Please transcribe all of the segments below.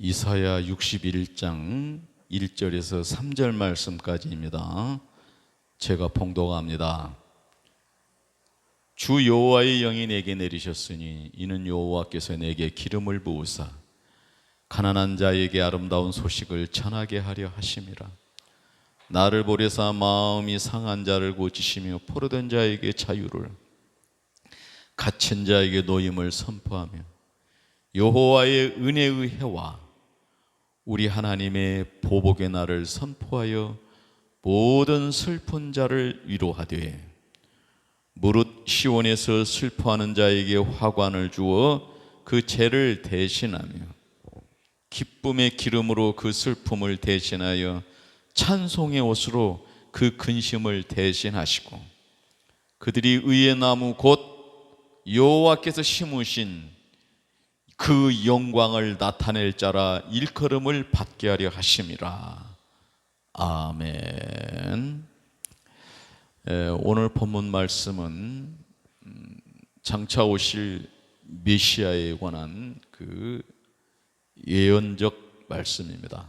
이사야 61장 1절에서 3절 말씀까지입니다. 제가 봉독합니다. 주 여호와의 영이 내게 내리셨으니 이는 여호와께서 내게 기름을 부으사 가난한 자에게 아름다운 소식을 전하게 하려 하심이라. 나를 보내사 마음이 상한 자를 고치시며 포로된 자에게 자유를, 갇힌 자에게 노임을 선포하며 여호와의 은혜의 해와 우리 하나님의 보복의 날을 선포하여 모든 슬픈 자를 위로하되 무릇 시온에서 슬퍼하는 자에게 화관을 주어 그 죄를 대신하며 기쁨의 기름으로 그 슬픔을 대신하여 찬송의 옷으로 그 근심을 대신하시고 그들이 의의 나무 곧 여호와께서 심으신 그 영광을 나타낼 자라 일컬음을 받게 하려 하심이라. 아멘. 오늘 본문 말씀은 장차 오실 메시아에 관한 그 예언적 말씀입니다.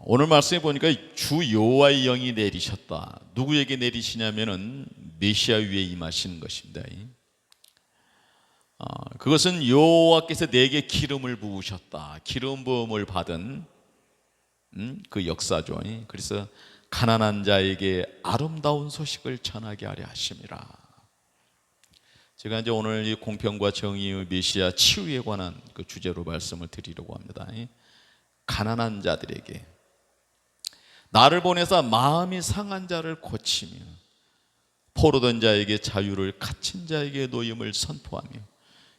오늘 말씀에 보니까 주 여호와의 영이 내리셨다. 누구에게 내리시냐면은 메시아 위에 임하시는 것입니다. 그것은 여호와께서 내게 기름을 부으셨다. 기름 부음을 받은 그 역사죠. 그래서 가난한 자에게 아름다운 소식을 전하게 하려 하심이라. 제가 이제 오늘 이 공평과 정의의 메시아 치유에 관한 그 주제로 말씀을 드리려고 합니다. 가난한 자들에게 나를 보내사 마음이 상한 자를 고치며 포로된 자에게 자유를, 갇힌 자에게 노임을 선포하며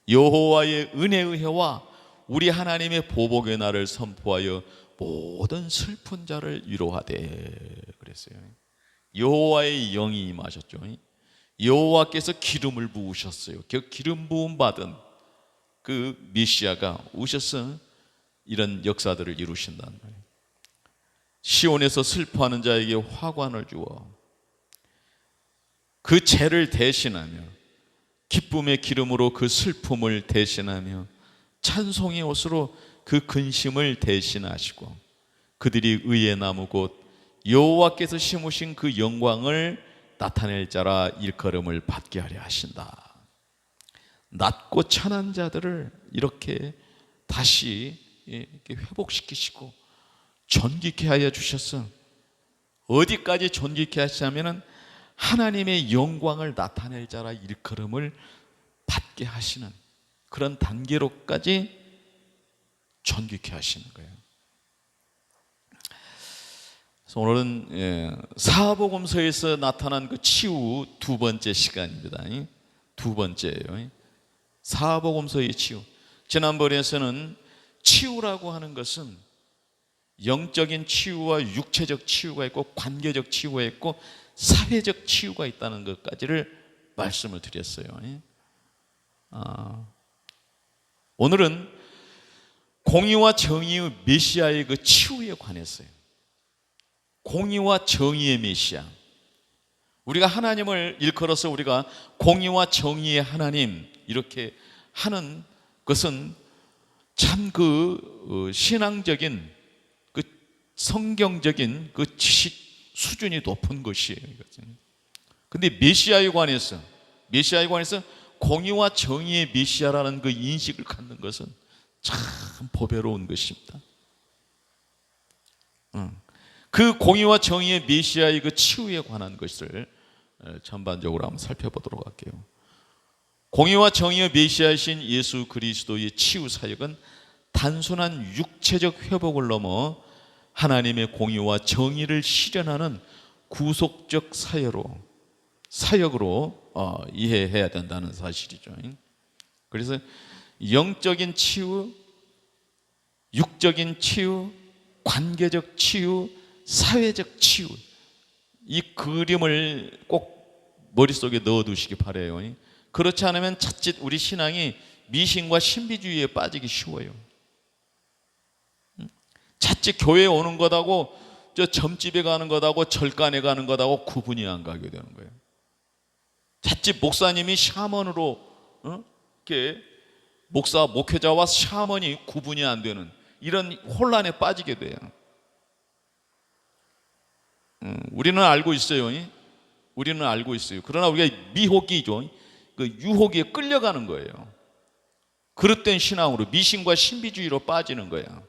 여호와의 은혜의 해와 우리 하나님의 보복의 날을 선포하여 모든 슬픈 자를 위로하되 그랬어요. 여호와의 영이 임하셨죠. 여호와께서 기름을 부으셨어요. 기름 부음 받은 그 메시아가 오셔서 이런 역사들을 이루신다는 거예요. 시온에서 슬퍼하는 자에게 화관을 주어 그 죄를 대신하며 기쁨의 기름으로 그 슬픔을 대신하며 찬송의 옷으로 그 근심을 대신하시고 그들이 의의 나무 곧 여호와께서 심으신 그 영광을 나타낼 자라 일컬음을 받게 하려 하신다. 낮고 천한 자들을 이렇게 다시 이렇게 회복시키시고 존귀케 하여 주셔서 어디까지 존귀케 하시냐면은 하나님의 영광을 나타낼 자라 일컬음을 받게 하시는 그런 단계로까지 존귀케 하시는 거예요. 그래서 오늘은 사복음서에서 나타난 그 치유 두 번째 시간입니다. 두 번째예요. 사복음서의 치유. 지난번에서는 치유라고 하는 것은 영적인 치유와 육체적 치유가 있고 관계적 치유가 있고 사회적 치유가 있다는 것까지를 말씀을 드렸어요. 오늘은 공의와 정의의 메시아의 그 치유에 관해서요. 공의와 정의의 메시아. 우리가 하나님을 일컬어서 우리가 공의와 정의의 하나님 이렇게 하는 것은 참 그 신앙적인 그 성경적인 그 지식 수준이 높은 것이에요. 그런데 메시아에 관해서 공의와 정의의 메시아라는 그 인식을 갖는 것은 참 보배로운 것입니다. 그 공의와 정의의 메시아의 그 치유에 관한 것을 전반적으로 한번 살펴보도록 할게요. 공의와 정의의 메시아이신 예수 그리스도의 치유 사역은 단순한 육체적 회복을 넘어 하나님의 공의와 정의를 실현하는 구속적 사역으로 이해해야 된다는 사실이죠. 그래서 영적인 치유, 육적인 치유, 관계적 치유, 사회적 치유, 이 그림을 꼭 머릿속에 넣어두시기 바라요. 그렇지 않으면 자칫 우리 신앙이 미신과 신비주의에 빠지기 쉬워요. 자칫 교회에 오는 것하고 저 점집에 가는 것하고 절간에 가는 것하고 구분이 안 가게 되는 거예요. 자칫 목사님이 샤먼으로 이렇게 목사, 목회자와 샤먼이 구분이 안 되는 이런 혼란에 빠지게 돼요. 우리는 알고 있어요. 우리는 알고 있어요. 그러나 우리가 미혹이죠. 그 유혹에 끌려가는 거예요. 그릇된 신앙으로 미신과 신비주의로 빠지는 거예요.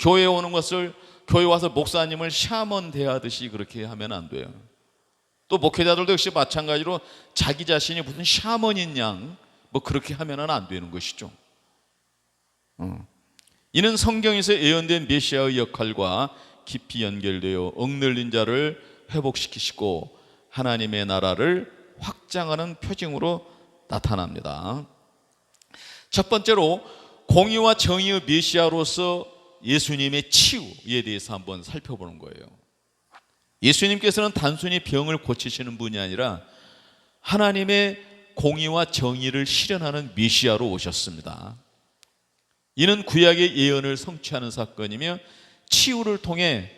교회에 오는 것을, 교회 와서 목사님을 샤먼 대하듯이 그렇게 하면 안 돼요. 또 목회자들도 역시 마찬가지로 자기 자신이 무슨 샤먼인 양 뭐 그렇게 하면 안 되는 것이죠. 이는 성경에서 예언된 메시아의 역할과 깊이 연결되어 억눌린 자를 회복시키시고 하나님의 나라를 확장하는 표징으로 나타납니다. 첫 번째로 공의와 정의의 메시아로서 예수님의 치유에 대해서 한번 살펴보는 거예요. 예수님께서는 단순히 병을 고치시는 분이 아니라 하나님의 공의와 정의를 실현하는 메시아로 오셨습니다. 이는 구약의 예언을 성취하는 사건이며 치유를 통해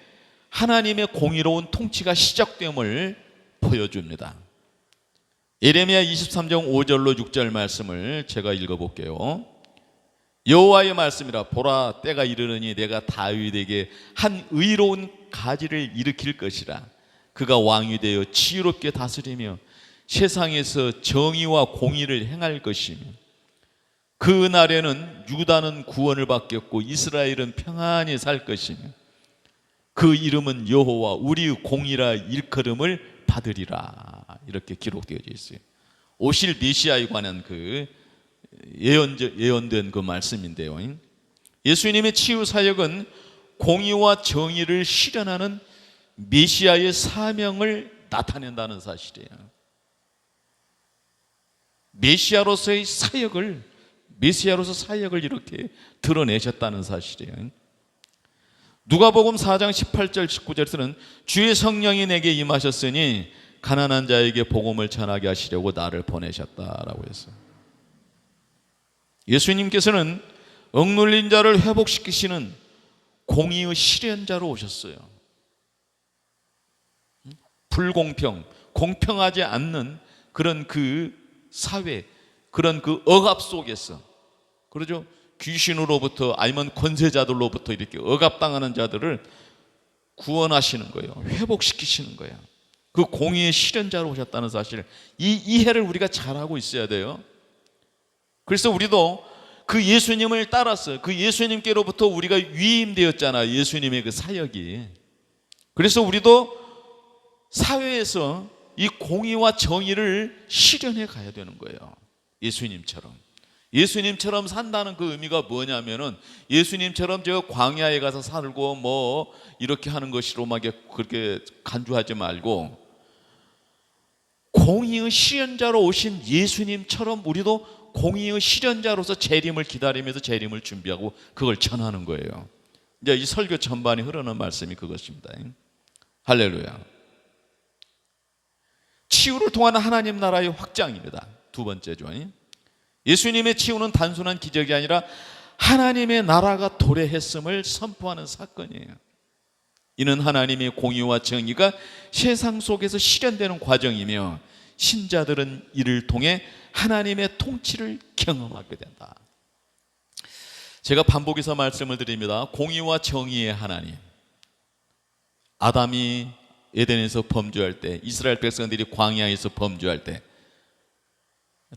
하나님의 공의로운 통치가 시작됨을 보여줍니다. 예레미야 23장 5절로 6절 말씀을 제가 읽어볼게요. 여호와의 말씀이라. 보라, 때가 이르느니 내가 다윗에게 한 의로운 가지를 일으킬 것이라. 그가 왕이 되어 지혜롭게 다스리며 세상에서 정의와 공의를 행할 것이며 그 날에는 유다는 구원을 받겠고 이스라엘은 평안히 살 것이며 그 이름은 여호와 우리의 공의라 일컬음을 받으리라. 이렇게 기록되어 있어요. 오실 메시아에 관한 그 예언된 그 말씀인데요. 예수님의 치유 사역은 공의와 정의를 실현하는 메시아의 사명을 나타낸다는 사실이에요. 메시아로서 사역을 이렇게 드러내셨다는 사실이에요. 누가복음 4장 18절 19절에서는 주의 성령이 내게 임하셨으니 가난한 자에게 복음을 전하게 하시려고 나를 보내셨다라고 했어요. 예수님께서는 억눌린 자를 회복시키시는 공의의 실현자로 오셨어요. 불공평, 공평하지 않는 그런 그 사회, 그런 그 억압 속에서, 그러죠? 귀신으로부터 아니면 권세자들로부터 이렇게 억압당하는 자들을 구원하시는 거예요. 회복시키시는 거예요. 그 공의의 실현자로 오셨다는 사실, 이 이해를 우리가 잘하고 있어야 돼요. 그래서 우리도 그 예수님을 따라서 그 예수님께로부터 우리가 위임되었잖아요. 예수님의 그 사역이. 그래서 우리도 사회에서 이 공의와 정의를 실현해 가야 되는 거예요. 예수님처럼 산다는 그 의미가 뭐냐면은 예수님처럼 저 광야에 가서 살고 뭐 이렇게 하는 것으로만 그렇게 간주하지 말고 공의의 실현자로 오신 예수님처럼 우리도 공의의 실현자로서 재림을 기다리면서 재림을 준비하고 그걸 전하는 거예요. 이제 이 설교 전반에 흐르는 말씀이 그것입니다. 할렐루야. 치유를 통한 하나님 나라의 확장입니다. 두 번째죠. 예수님의 치유는 단순한 기적이 아니라 하나님의 나라가 도래했음을 선포하는 사건이에요. 이는 하나님의 공의와 정의가 세상 속에서 실현되는 과정이며 신자들은 이를 통해 하나님의 통치를 경험하게 된다. 제가 반복해서 말씀을 드립니다. 공의와 정의의 하나님. 아담이 에덴에서 범죄할 때, 이스라엘 백성들이 광야에서 범죄할 때,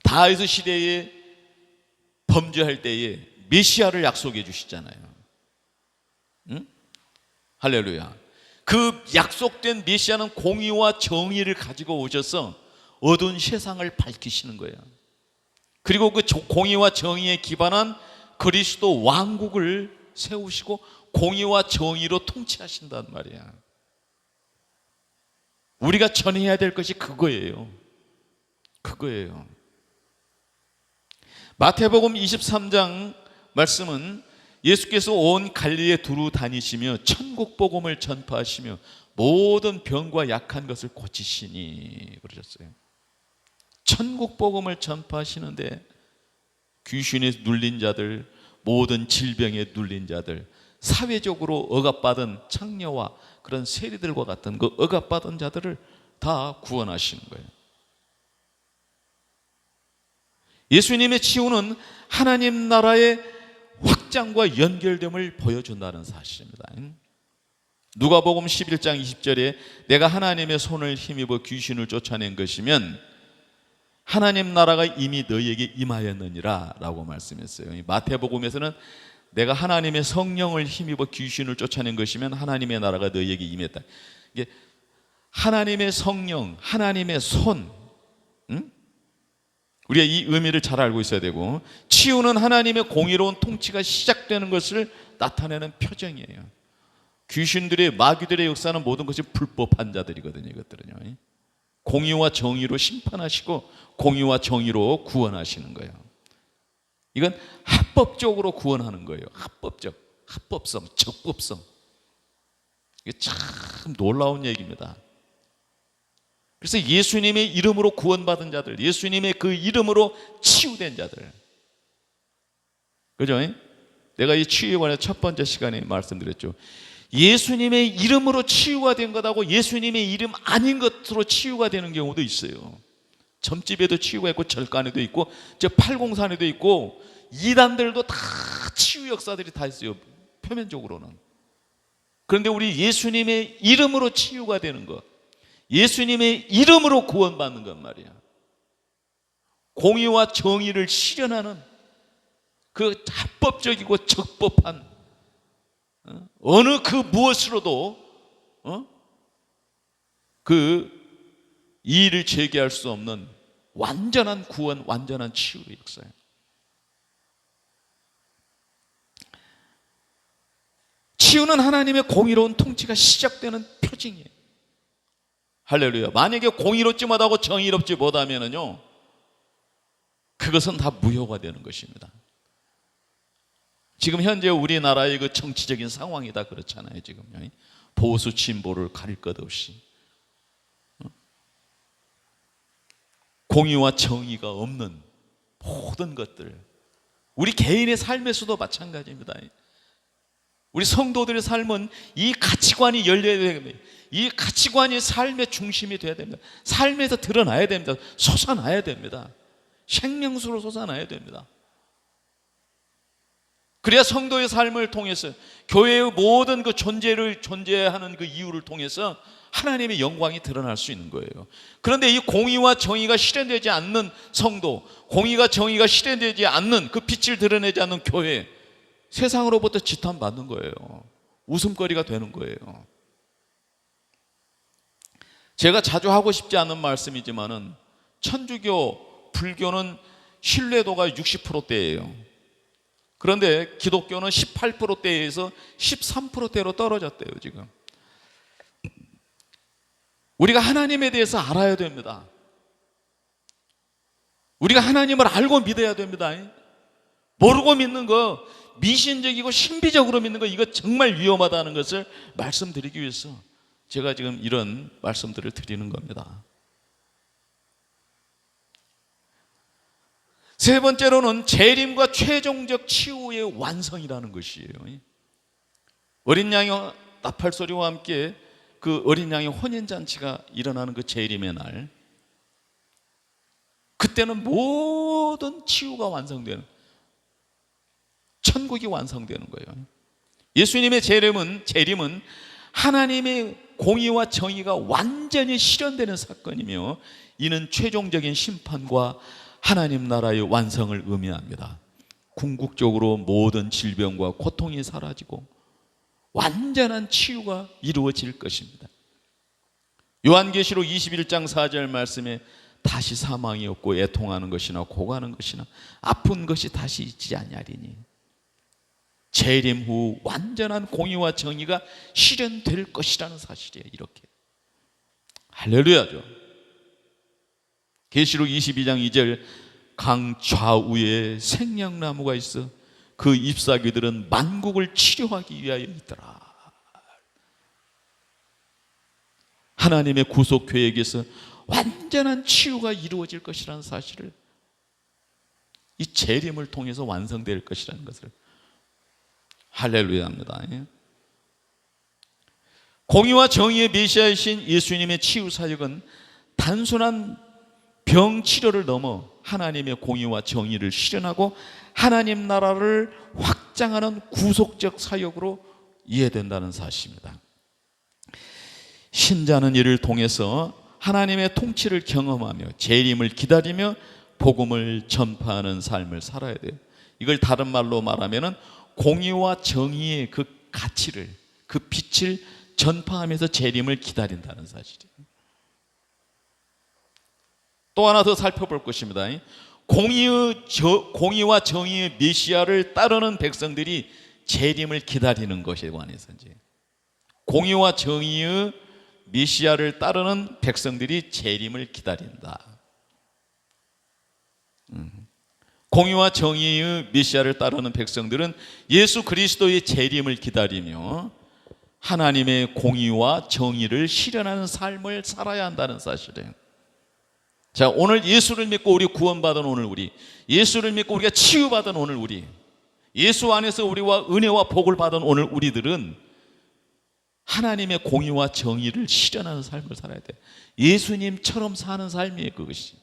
다윗 시대에 범죄할 때에 메시아를 약속해 주시잖아요. 응? 할렐루야. 그 약속된 메시아는 공의와 정의를 가지고 오셔서 어두운 세상을 밝히시는 거예요. 그리고 그 공의와 정의에 기반한 그리스도 왕국을 세우시고 공의와 정의로 통치하신단 말이야. 우리가 전해야 될 것이 그거예요. 마태복음 23장 말씀은 예수께서 온 갈릴리에 두루 다니시며 천국 복음을 전파하시며 모든 병과 약한 것을 고치시니 그러셨어요. 천국 복음을 전파하시는데 귀신에 눌린 자들, 모든 질병에 눌린 자들, 사회적으로 억압받은 창녀와 그런 세리들과 같은 그 억압받은 자들을 다 구원하시는 거예요. 예수님의 치유는 하나님 나라의 확장과 연결됨을 보여준다는 사실입니다. 누가복음 11장 20절에 내가 하나님의 손을 힘입어 귀신을 쫓아낸 것이면 하나님 나라가 이미 너희에게 임하였느니라 라고 말씀했어요. 마태복음에서는 내가 하나님의 성령을 힘입어 귀신을 쫓아낸 것이면 하나님의 나라가 너희에게 임했다. 이게 하나님의 성령, 하나님의 손, 우리가 이 의미를 잘 알고 있어야 되고, 치유는 하나님의 공의로운 통치가 시작되는 것을 나타내는 표정이에요. 귀신들의, 마귀들의 역사는 모든 것이 불법한 자들이거든요. 이것들은요, 공의와 정의로 심판하시고 공의와 정의로 구원하시는 거예요. 이건 합법적으로 구원하는 거예요. 합법성, 적법성. 이게 참 놀라운 얘기입니다. 그래서 예수님의 이름으로 구원받은 자들, 예수님의 그 이름으로 치유된 자들, 그죠? 내가 이 치유에 관해서 첫 번째 시간에 말씀드렸죠. 예수님의 이름으로 치유가 된 것하고 예수님의 이름 아닌 것으로 치유가 되는 경우도 있어요. 점집에도 치유가 있고 절간에도 있고 저 팔공산에도 있고 이단들도 다 치유 역사들이 다 있어요. 표면적으로는. 그런데 우리 예수님의 이름으로 치유가 되는 것, 예수님의 이름으로 구원받는 것 말이야. 공의와 정의를 실현하는 그 합법적이고 적법한 어느 그 무엇으로도 그 이의를 제기할 수 없는 완전한 구원, 완전한 치유의 역사예요. 치유는 하나님의 공의로운 통치가 시작되는 표징이에요. 할렐루야. 만약에 공의롭지 못하고 정의롭지 못하면요, 그것은 다 무효가 되는 것입니다. 지금 현재 우리나라의 그 정치적인 상황이 다 그렇잖아요. 지금 보수 진보를 가릴 것 없이 공의와 정의가 없는 모든 것들, 우리 개인의 삶에서도 마찬가지입니다. 우리 성도들의 삶은 이 가치관이 열려야 됩니다. 이 가치관이 삶의 중심이 되어야 됩니다. 삶에서 드러나야 됩니다. 솟아나야 됩니다. 생명수로 솟아나야 됩니다. 그래야 성도의 삶을 통해서 교회의 모든 그 존재하는 그 이유를 통해서 하나님의 영광이 드러날 수 있는 거예요. 그런데 이 공의와 정의가 실현되지 않는 성도, 공의가 정의가 실현되지 않는 그 빛을 드러내지 않는 교회, 세상으로부터 지탄받는 거예요. 웃음거리가 되는 거예요. 제가 자주 하고 싶지 않은 말씀이지만은 천주교, 불교는 신뢰도가 60%대예요. 그런데 기독교는 18%대에서 13%대로 떨어졌대요, 지금. 우리가 하나님에 대해서 알아야 됩니다. 우리가 하나님을 알고 믿어야 됩니다. 모르고 믿는 거, 미신적이고 신비적으로 믿는 거, 이거 정말 위험하다는 것을 말씀드리기 위해서 제가 지금 이런 말씀들을 드리는 겁니다. 세 번째로는 재림과 최종적 치유의 완성이라는 것이에요. 어린 양의 나팔소리와 함께 그 어린 양의 혼인잔치가 일어나는 그 재림의 날, 그때는 모든 치유가 완성되는, 천국이 완성되는 거예요. 예수님의 재림은 하나님의 공의와 정의가 완전히 실현되는 사건이며, 이는 최종적인 심판과 하나님 나라의 완성을 의미합니다. 궁극적으로 모든 질병과 고통이 사라지고 완전한 치유가 이루어질 것입니다. 요한계시록 21장 4절 말씀에 다시 사망이 없고 애통하는 것이나 고가는 것이나 아픈 것이 다시 있지 아니하리니, 재림 후 완전한 공의와 정의가 실현될 것이라는 사실이에요. 이렇게 할렐루야죠. 계시록 22장 2절, 강 좌우에 생명나무가 있어 그 잎사귀들은 만국을 치료하기 위하여 있더라. 하나님의 구속 계획에서 완전한 치유가 이루어질 것이라는 사실을, 이 재림을 통해서 완성될 것이라는 것을 할렐루야합니다. 공의와 정의의 메시아이신 예수님의 치유 사역은 단순한 병 치료를 넘어 하나님의 공의와 정의를 실현하고 하나님 나라를 확장하는 구속적 사역으로 이해된다는 사실입니다. 신자는 이를 통해서 하나님의 통치를 경험하며 재림을 기다리며 복음을 전파하는 삶을 살아야 돼요. 이걸 다른 말로 말하면 공의와 정의의 그 가치를, 그 빛을 전파하면서 재림을 기다린다는 사실이에요. 또 하나 더 살펴볼 것입니다. 공의와 정의의 메시아를 따르는 백성들이 재림을 기다리는 것에 관해서 이제 공의와 정의의 메시아를 따르는 백성들이 재림을 기다린다. 공의와 정의의 메시아를 따르는 백성들은 예수 그리스도의 재림을 기다리며 하나님의 공의와 정의를 실현하는 삶을 살아야 한다는 사실이에요. 자, 오늘 예수를 믿고 우리 구원받은 오늘 우리, 예수를 믿고 우리가 치유받은 오늘 우리, 예수 안에서 우리와 은혜와 복을 받은 오늘 우리들은 하나님의 공의와 정의를 실현하는 삶을 살아야 돼. 예수님처럼 사는 삶이에요, 그것이.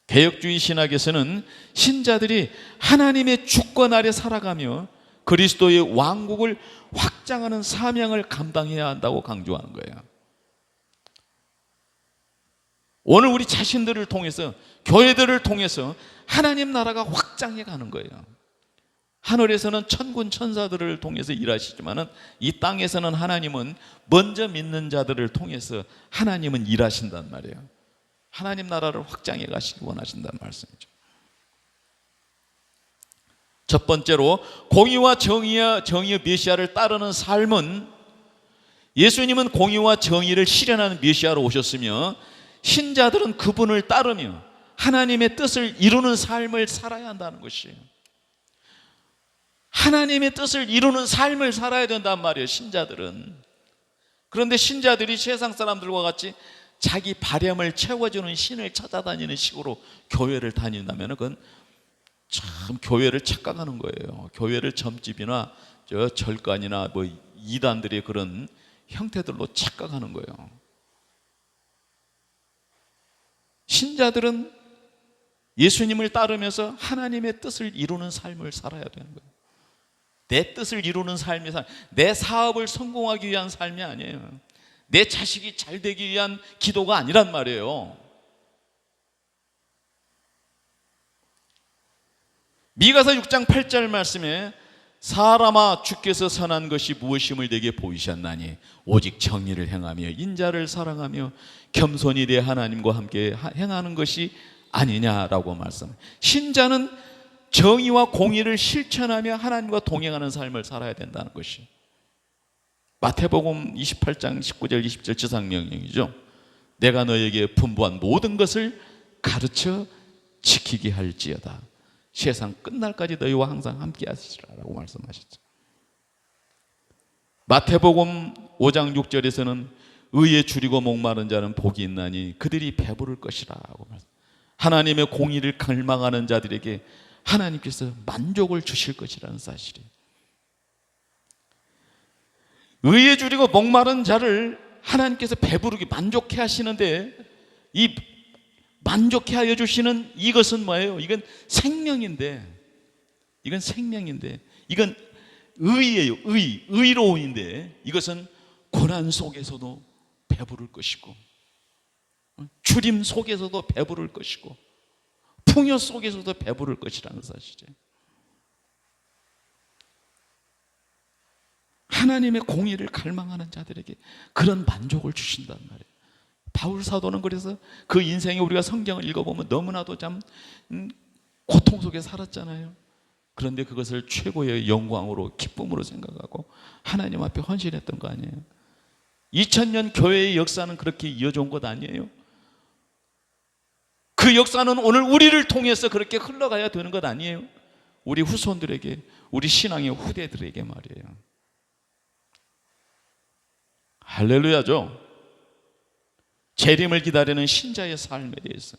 개혁주의 신학에서는 신자들이 하나님의 주권 아래 살아가며 그리스도의 왕국을 확장하는 사명을 감당해야 한다고 강조하는 거예요. 오늘 우리 자신들을 통해서, 교회들을 통해서 하나님 나라가 확장해 가는 거예요. 하늘에서는 천군 천사들을 통해서 일하시지만 이 땅에서는 하나님은 먼저 믿는 자들을 통해서 하나님은 일하신단 말이에요. 하나님 나라를 확장해 가시기 원하신다는 말씀이죠. 첫 번째로 공의와 정의의 메시아를 따르는 삶은, 예수님은 공의와 정의를 실현하는 메시아로 오셨으며 신자들은 그분을 따르며 하나님의 뜻을 이루는 삶을 살아야 한다는 것이에요. 하나님의 뜻을 이루는 삶을 살아야 된단 말이에요, 신자들은. 그런데 신자들이 세상 사람들과 같이 자기 바램을 채워주는 신을 찾아다니는 식으로 교회를 다닌다면 그건 참 교회를 착각하는 거예요. 교회를 점집이나 절간이나 뭐 이단들의 그런 형태들로 착각하는 거예요. 신자들은 예수님을 따르면서 하나님의 뜻을 이루는 삶을 살아야 되는 거예요. 내 뜻을 이루는 삶이, 내 사업을 성공하기 위한 삶이 아니에요. 내 자식이 잘 되기 위한 기도가 아니란 말이에요. 미가서 6장 8절 말씀에 사람아 주께서 선한 것이 무엇임을 내게 보이셨나니 오직 정의를 행하며 인자를 사랑하며 겸손히 내 하나님과 함께 행하는 것이 아니냐라고 말씀. 신자는 정의와 공의를 실천하며 하나님과 동행하는 삶을 살아야 된다는 것이 마태복음 28장 19절 20절 지상명령이죠. 내가 너에게 분부한 모든 것을 가르쳐 지키게 할지어다. 세상 끝날까지 너희와 항상 함께 하시라라고 말씀하셨죠. 마태복음 5장 6절에서는 의에 줄이고 목마른 자는 복이 있나니 그들이 배부를 것이라고 말씀. 하나님의 공의를 갈망하는 자들에게 하나님께서 만족을 주실 것이라는 사실이에요. 의에 줄이고 목마른 자를 하나님께서 배부르게 만족해 하시는데, 이 만족해 하여 주시는 이것은 뭐예요? 이건 생명인데, 이건 생명인데, 이건 의예요. 의로움인데, 이것은 고난 속에서도 배부를 것이고, 주림 속에서도 배부를 것이고, 풍요 속에서도 배부를 것이라는 사실이에요. 하나님의 공의를 갈망하는 자들에게 그런 만족을 주신단 말이에요. 바울 사도는 그래서 그 인생에 우리가 성경을 읽어보면 너무나도 참 고통 속에 살았잖아요. 그런데 그것을 최고의 영광으로 기쁨으로 생각하고 하나님 앞에 헌신했던 거 아니에요. 2000년 교회의 역사는 그렇게 이어져온 것 아니에요. 그 역사는 오늘 우리를 통해서 그렇게 흘러가야 되는 것 아니에요. 우리 후손들에게, 우리 신앙의 후대들에게 말이에요. 할렐루야죠. 재림을 기다리는 신자의 삶에 대해서,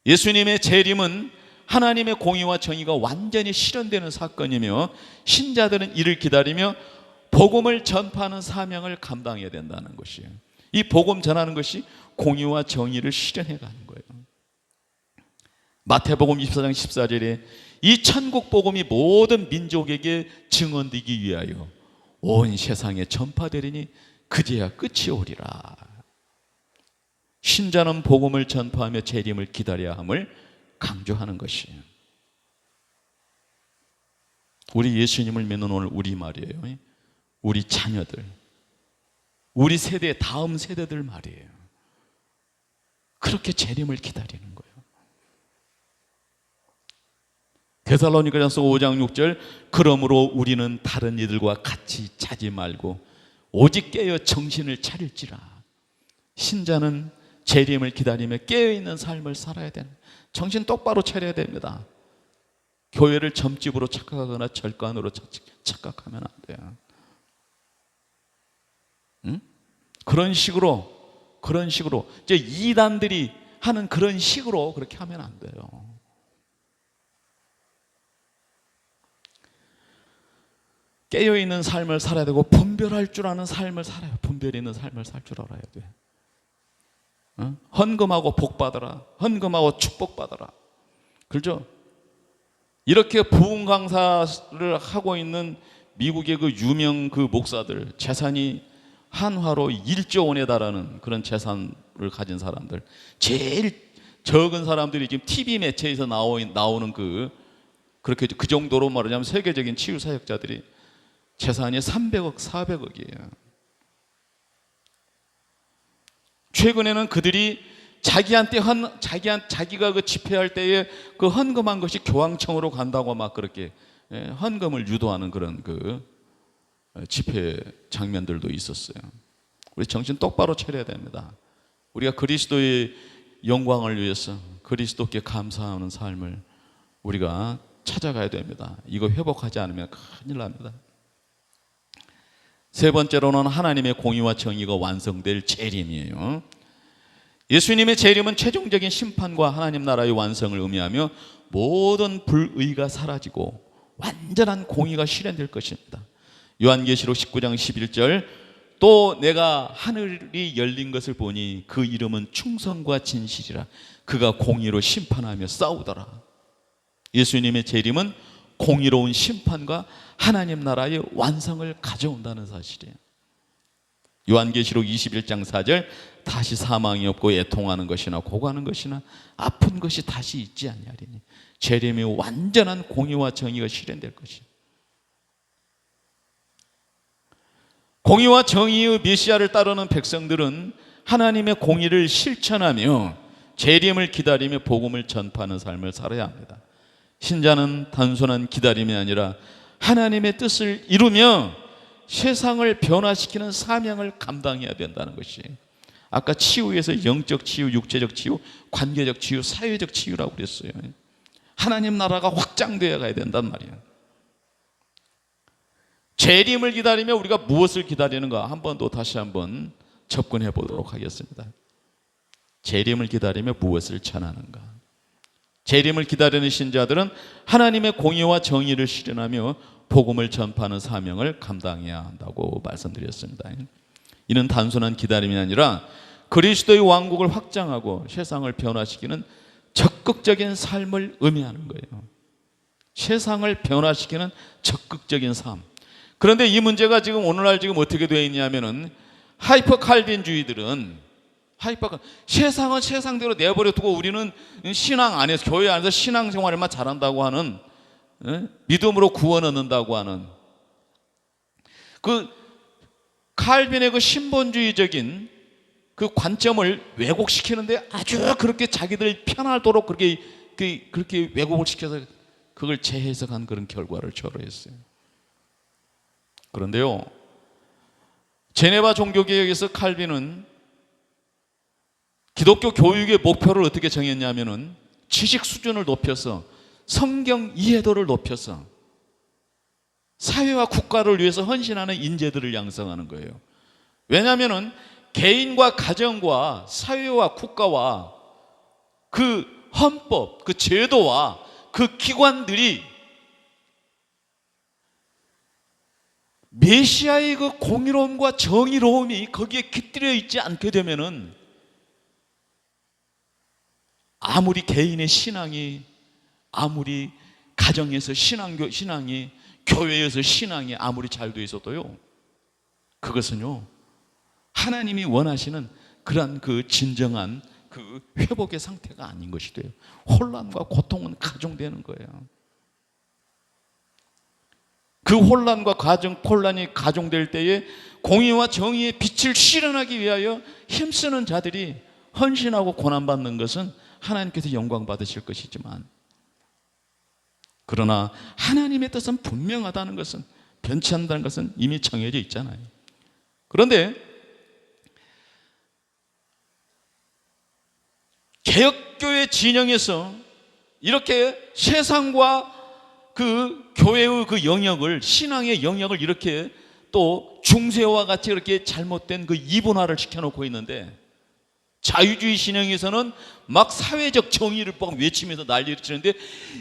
예수님의 재림은 하나님의 공의와 정의가 완전히 실현되는 사건이며 신자들은 이를 기다리며 복음을 전파하는 사명을 감당해야 된다는 것이에요. 이 복음 전하는 것이 공의와 정의를 실현해 가는 거예요. 마태복음 24장 14절에 이 천국 복음이 모든 민족에게 증언되기 위하여 온 세상에 전파되리니 그제야 끝이 오리라. 신자는 복음을 전파하며 재림을 기다려야 함을 강조하는 것이에요. 우리 예수님을 믿는 오늘 우리 말이에요. 우리 자녀들, 우리 세대, 다음 세대들 말이에요. 그렇게 재림을 기다리는 거예요. 데살로니가전서 5장 6절, 그러므로 우리는 다른 이들과 같이 자지 말고 오직 깨어 정신을 차릴지라. 신자는 재림을 기다리며 깨어있는 삶을 살아야 되는, 정신 똑바로 차려야 됩니다. 교회를 점집으로 착각하거나 절간으로 착각하면 안 돼요. 응? 그런 식으로 이제 이단들이 하는 그런 식으로 그렇게 하면 안 돼요. 깨어있는 삶을 살아야 되고 분별할 줄 아는 삶을 살아요. 분별 있는 삶을 살 줄 알아야 돼. 헌금하고 복 받아라. 헌금하고 축복 받아라. 그렇죠? 이렇게 부흥 강사를 하고 있는 미국의 그 유명 그 목사들, 재산이 한화로 1조 원에 달하는 그런 재산을 가진 사람들, 제일 적은 사람들이 지금 TV 매체에서 나오는 그렇게 그 정도로 말하자면 세계적인 치유 사역자들이 재산이 300억, 400억이에요. 최근에는 그들이 자기가 그 집회할 때에 그 헌금한 것이 교황청으로 간다고 막 그렇게 헌금을 유도하는 그런 그 집회 장면들도 있었어요. 우리 정신 똑바로 차려야 됩니다. 우리가 그리스도의 영광을 위해서 그리스도께 감사하는 삶을 우리가 찾아가야 됩니다. 이거 회복하지 않으면 큰일 납니다. 세 번째로는 하나님의 공의와 정의가 완성될 재림이에요. 예수님의 재림은 최종적인 심판과 하나님 나라의 완성을 의미하며 모든 불의가 사라지고 완전한 공의가 실현될 것입니다. 요한계시록 19장 11절, 또 내가 하늘이 열린 것을 보니 그 이름은 충성과 진실이라. 그가 공의로 심판하며 싸우더라. 예수님의 재림은 공의로운 심판과 하나님 나라의 완성을 가져온다는 사실이에요. 요한계시록 21장 4절, 다시 사망이 없고 애통하는 것이나 고가는 것이나 아픈 것이 다시 있지 아니하리니 재림의 완전한 공의와 정의가 실현될 것이에요. 공의와 정의의 메시아를 따르는 백성들은 하나님의 공의를 실천하며 재림을 기다리며 복음을 전파하는 삶을 살아야 합니다. 신자는 단순한 기다림이 아니라 하나님의 뜻을 이루며 세상을 변화시키는 사명을 감당해야 된다는 것이, 아까 치유에서 영적 치유, 육체적 치유, 관계적 치유, 사회적 치유라고 그랬어요. 하나님 나라가 확장되어 가야 된단 말이에요. 재림을 기다리며 우리가 무엇을 기다리는가 다시 한번 접근해 보도록 하겠습니다. 재림을 기다리며 무엇을 전하는가? 재림을 기다리는 신자들은 하나님의 공의와 정의를 실현하며 복음을 전파하는 사명을 감당해야 한다고 말씀드렸습니다. 이는 단순한 기다림이 아니라 그리스도의 왕국을 확장하고 세상을 변화시키는 적극적인 삶을 의미하는 거예요. 세상을 변화시키는 적극적인 삶. 그런데 이 문제가 지금 오늘날 어떻게 되어 있냐면은 하이퍼 칼빈주의들은 세상은 세상대로 내버려 두고 우리는 신앙 안에서, 교회 안에서 신앙생활만 잘한다고 하는, 믿음으로 구원 얻는다고 하는 그 칼빈의 그 신본주의적인 그 관점을 왜곡시키는데 아주 그렇게 자기들 편하도록 그렇게 왜곡을 시켜서 그걸 재해석한 그런 결과를 초래했어요. 그런데요, 제네바 종교개혁에서 칼빈은 기독교 교육의 목표를 어떻게 정했냐면은 지식 수준을 높여서 성경 이해도를 높여서 사회와 국가를 위해서 헌신하는 인재들을 양성하는 거예요. 왜냐하면은 개인과 가정과 사회와 국가와 그 헌법, 그 제도와 그 기관들이 메시아의 그 공의로움과 정의로움이 거기에 깃들여 있지 않게 되면은 아무리 개인의 신앙이, 아무리 가정에서 신앙이, 교회에서 신앙이 아무리 잘 돼 있어도요, 그것은요 하나님이 원하시는 그러한 그 진정한 그 회복의 상태가 아닌 것이 돼요. 혼란과 고통은 가중되는 거예요. 그 혼란과 혼란이 가중될 때에 공의와 정의의 빛을 실현하기 위하여 힘쓰는 자들이 헌신하고 고난받는 것은 하나님께서 영광 받으실 것이지만, 그러나 하나님의 뜻은 분명하다는 것은, 변치 않는다는 것은 이미 정해져 있잖아요. 그런데 개혁교회 진영에서 이렇게 세상과 그 교회의 그 영역을, 신앙의 영역을 이렇게 또 중세와 같이 그렇게 잘못된 그 이분화를 시켜놓고 있는데, 자유주의 진영에서는 막 사회적 정의를 막 외치면서 난리를 치는데,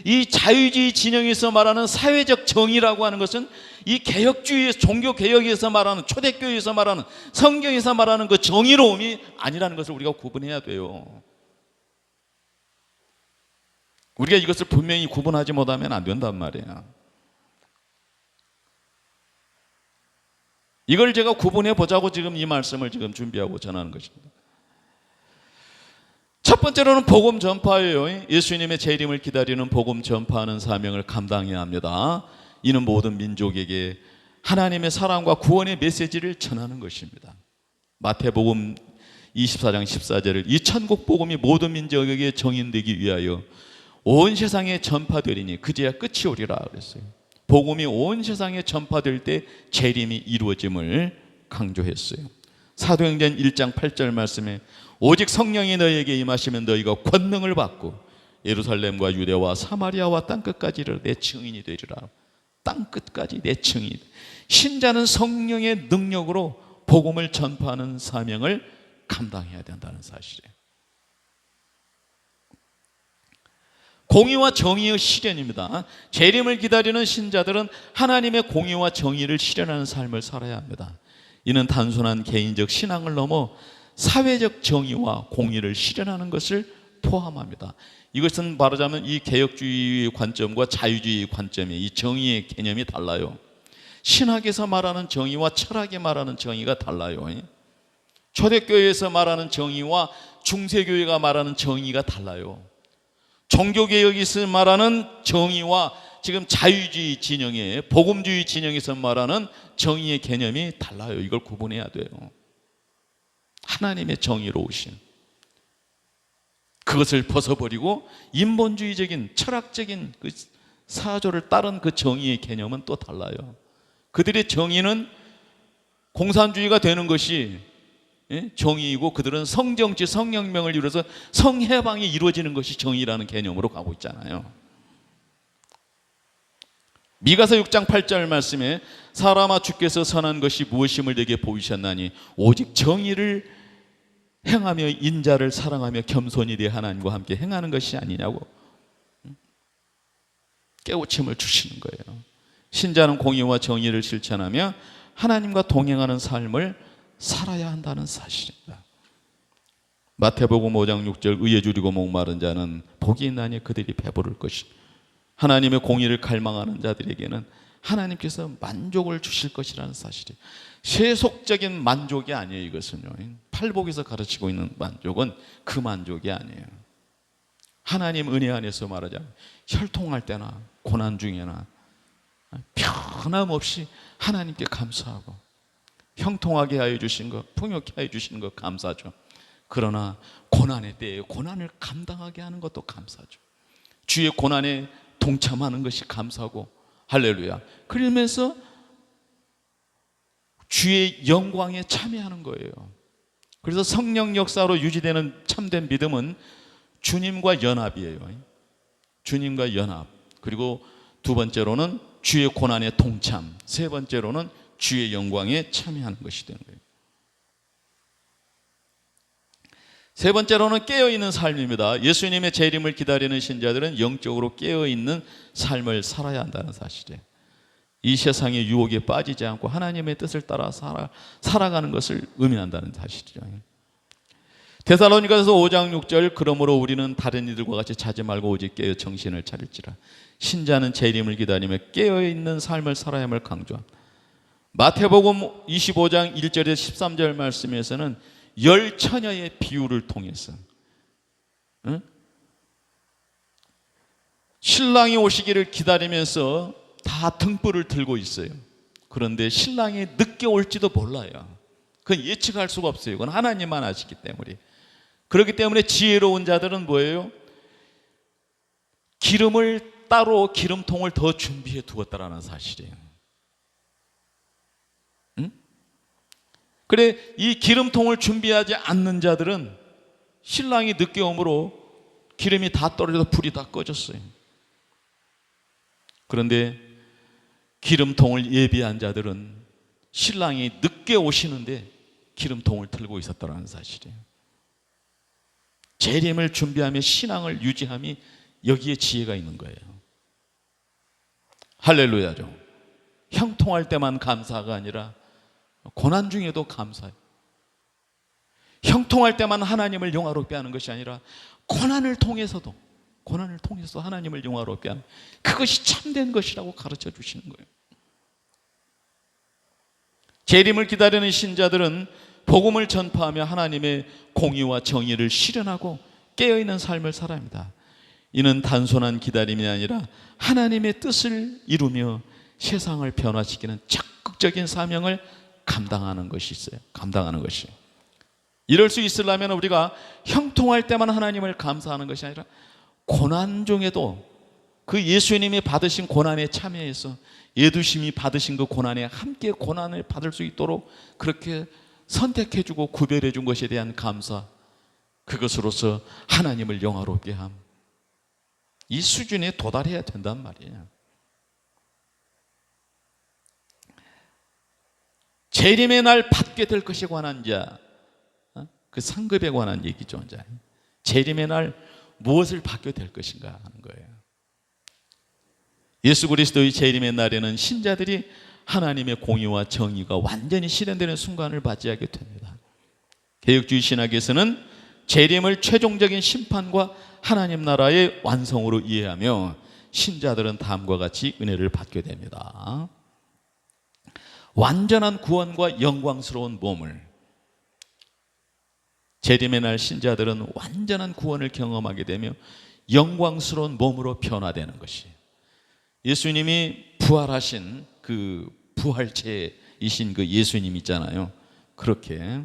이 자유주의 진영에서 말하는 사회적 정의라고 하는 것은 이 개혁주의, 종교개혁에서 말하는, 초대교회에서 말하는, 성경에서 말하는 그 정의로움이 아니라는 것을 우리가 구분해야 돼요. 우리가 이것을 분명히 구분하지 못하면 안 된단 말이야. 이걸 제가 구분해 보자고 지금 이 말씀을 지금 준비하고 전하는 것입니다. 첫 번째로는 복음 전파예요. 예수님의 재림을 기다리는 복음 전파하는 사명을 감당해야 합니다. 이는 모든 민족에게 하나님의 사랑과 구원의 메시지를 전하는 것입니다. 마태복음 24장 14절을 이 천국 복음이 모든 민족에게 정인되기 위하여 온 세상에 전파되리니 그제야 끝이 오리라 그랬어요. 복음이 온 세상에 전파될 때 재림이 이루어짐을 강조했어요. 사도행전 1장 8절 말씀에 오직 성령이 너희에게 임하시면 너희가 권능을 받고 예루살렘과 유대와 사마리아와 땅끝까지 내 증인이 되리라. 땅끝까지 내 증인. 신자는 성령의 능력으로 복음을 전파하는 사명을 감당해야 된다는 사실이에요. 공의와 정의의 실현입니다. 재림을 기다리는 신자들은 하나님의 공의와 정의를 실현하는 삶을 살아야 합니다. 이는 단순한 개인적 신앙을 넘어 사회적 정의와 공의를 실현하는 것을 포함합니다. 이것은 말하자면 이 개혁주의 관점과 자유주의 관점의 이 정의의 개념이 달라요. 신학에서 말하는 정의와 철학에 말하는 정의가 달라요. 초대교회에서 말하는 정의와 중세교회가 말하는 정의가 달라요. 종교개혁에서 말하는 정의와 지금 자유주의 진영의, 복음주의 진영에서 말하는 정의의 개념이 달라요. 이걸 구분해야 돼요. 하나님의 정의로우신, 그것을 벗어버리고 인본주의적인 철학적인 그 사조를 따른 그 정의의 개념은 또 달라요. 그들의 정의는 공산주의가 되는 것이 정의이고, 그들은 성정치, 성혁명을 이루어서 성해방이 이루어지는 것이 정의라는 개념으로 가고 있잖아요. 미가서 6장 8절 말씀에 사람아 주께서 선한 것이 무엇임을 내게 보이셨나니 오직 정의를 행하며 인자를 사랑하며 겸손히 내 하나님과 함께 행하는 것이 아니냐고 깨우침을 주시는 거예요. 신자는 공의와 정의를 실천하며 하나님과 동행하는 삶을 살아야 한다는 사실입니다. 마태복음 5장 6절 의에 줄이고 목마른 자는 복이 있나니 그들이 배부를 것이다. 하나님의 공의를 갈망하는 자들에게는 하나님께서 만족을 주실 것이라는 사실이, 세속적인 만족이 아니에요. 이것은요, 팔복에서 가르치고 있는 만족은 그 만족이 아니에요. 하나님 은혜 안에서 말하자면 혈통할 때나 고난 중에나 변함없이 하나님께 감사하고, 형통하게 하여 주신 것, 풍요케 하여 주시는 것 감사죠. 그러나 고난의 때에 고난을 감당하게 하는 것도 감사죠. 주의 고난에 동참하는 것이 감사고, 할렐루야. 그러면서 주의 영광에 참여하는 거예요. 그래서 성령 역사로 유지되는 참된 믿음은 주님과 연합이에요. 주님과 연합. 그리고 두 번째로는 주의 고난에 동참, 세 번째로는 주의 영광에 참여하는 것이 되는 거예요. 세 번째로는 깨어있는 삶입니다. 예수님의 재림을 기다리는 신자들은 영적으로 깨어있는 삶을 살아야 한다는 사실이에요. 이 세상의 유혹에 빠지지 않고 하나님의 뜻을 따라 살아가는 것을 의미한다는 사실이죠. 데살로니가서 5장 6절 그러므로 우리는 다른 이들과 같이 자지 말고 오직 깨어 정신을 차릴지라. 신자는 재림을 기다리며 깨어있는 삶을 살아야 함을 강조합니다. 마태복음 25장 1절에서 13절 말씀에서는 열 처녀의 비유를 통해서 신랑이 오시기를 기다리면서 다 등불을 들고 있어요. 그런데 신랑이 늦게 올지도 몰라요. 그건 예측할 수가 없어요. 그건 하나님만 아시기 때문에. 그렇기 때문에 지혜로운 자들은 뭐예요? 기름을 따로 기름통을 더 준비해 두었다라는 사실이에요. 그래, 이 기름통을 준비하지 않는 자들은 신랑이 늦게 오므로 기름이 다 떨어져서 불이 다 꺼졌어요. 그런데 기름통을 예비한 자들은 신랑이 늦게 오시는데 기름통을 들고 있었다는 사실이에요. 재림을 준비하며 신앙을 유지함이 여기에 지혜가 있는 거예요. 할렐루야죠. 형통할 때만 감사가 아니라 고난 중에도 감사해요. 형통할 때만 하나님을 영화롭게 하는 것이 아니라 고난을 통해서도 하나님을 영화롭게 하는, 그것이 참된 것이라고 가르쳐 주시는 거예요. 재림을 기다리는 신자들은 복음을 전파하며 하나님의 공의와 정의를 실현하고 깨어있는 삶을 살아야 합니다. 이는 단순한 기다림이 아니라 하나님의 뜻을 이루며 세상을 변화시키는 적극적인 사명을 감당하는 것이 있어요. 감당하는 것이. 이럴 수 있으려면 우리가 형통할 때만 하나님을 감사하는 것이 아니라 고난 중에도 그 예수님이 받으신 고난에 참여해서 예두심이 받으신 그 고난에 함께 고난을 받을 수 있도록 그렇게 선택해주고 구별해준 것에 대한 감사, 그것으로서 하나님을 영화롭게 함, 이 수준에 도달해야 된단 말이에요. 재림의 날 받게 될 것에 관한 자, 그 상급에 관한 얘기죠. 재림의 날 무엇을 받게 될 것인가 하는 거예요. 예수 그리스도의 재림의 날에는 신자들이 하나님의 공의와 정의가 완전히 실현되는 순간을 맞이하게 됩니다. 개혁주의 신학에서는 재림을 최종적인 심판과 하나님 나라의 완성으로 이해하며 신자들은 다음과 같이 은혜를 받게 됩니다. 완전한 구원과 영광스러운 몸을, 재림의 날 신자들은 완전한 구원을 경험하게 되며 영광스러운 몸으로 변화되는 것이에요. 예수님이 부활하신 그 부활체이신 그 예수님 있잖아요. 그렇게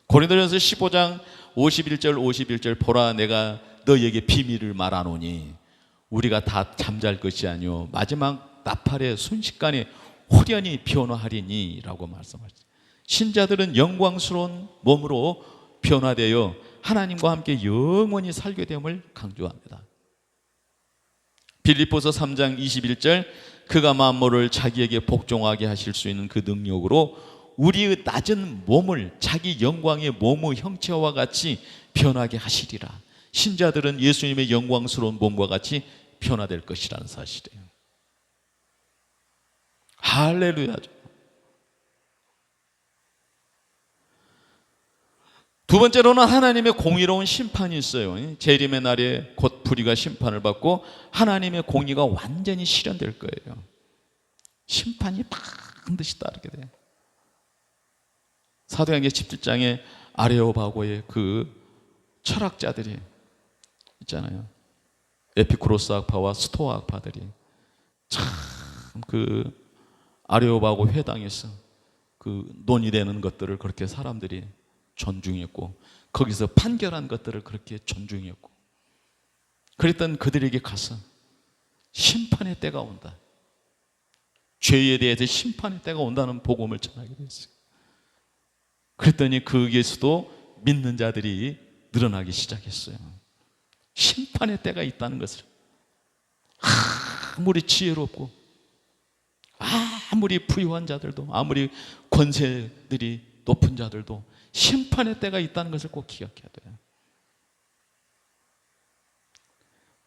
고린도전서 15장 51절 보라 내가 너희에게 비밀을 말하노니 우리가 다 잠잘 것이 아니요 마지막 나팔의 순식간에 후련히 변화하리니 라고 말씀하셨어요. 신자들은 영광스러운 몸으로 변화되어 하나님과 함께 영원히 살게 됨을 강조합니다. 빌립보서 3장 21절 그가 만물을 자기에게 복종하게 하실 수 있는 그 능력으로 우리의 낮은 몸을 자기 영광의 몸의 형체와 같이 변하게 하시리라. 신자들은 예수님의 영광스러운 몸과 같이 변화될 것이라는 사실이에요. 할렐루야죠. 두 번째로는 하나님의 공의로운 심판이 있어요. 재림의 날에 곧 불의가 심판을 받고 하나님의 공의가 완전히 실현될 거예요. 심판이 반드시 따르게 돼요. 사도행전 17장에 아레오바고의 그 철학자들이 있잖아요. 에피쿠로스 학파와 스토아 학파들이 참 그 아레오바고 회당에서 그 논의되는 것들을 그렇게 사람들이 존중했고 거기서 판결한 것들을 그렇게 존중했고 그랬던 그들에게 가서 심판의 때가 온다, 죄에 대해서 심판의 때가 온다는 복음을 전하게 됐어요. 그랬더니 거기에서도 믿는 자들이 늘어나기 시작했어요. 심판의 때가 있다는 것을 아무리 지혜롭고 아무리 부유한 자들도 아무리 권세들이 높은 자들도 심판의 때가 있다는 것을 꼭 기억해야 돼요.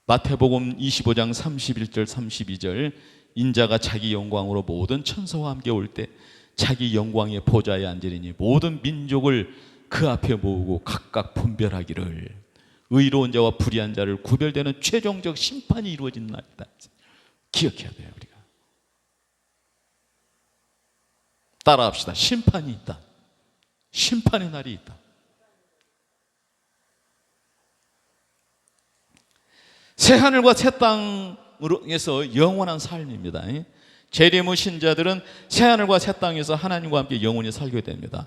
마태복음 25장 31절 32절 인자가 자기 영광으로 모든 천사와 함께 올 때 자기 영광의 보좌에 앉으리니 모든 민족을 그 앞에 모으고 각각 분별하기를 의로운 자와 불의한 자를 구별되는 최종적 심판이 이루어진 날이다. 기억해야 돼요. 우리가 따라합시다. 심판이 있다. 심판의 날이 있다. 새 하늘과 새 땅에서 영원한 삶입니다. 재림의 신자들은 새 하늘과 새 땅에서 하나님과 함께 영원히 살게 됩니다.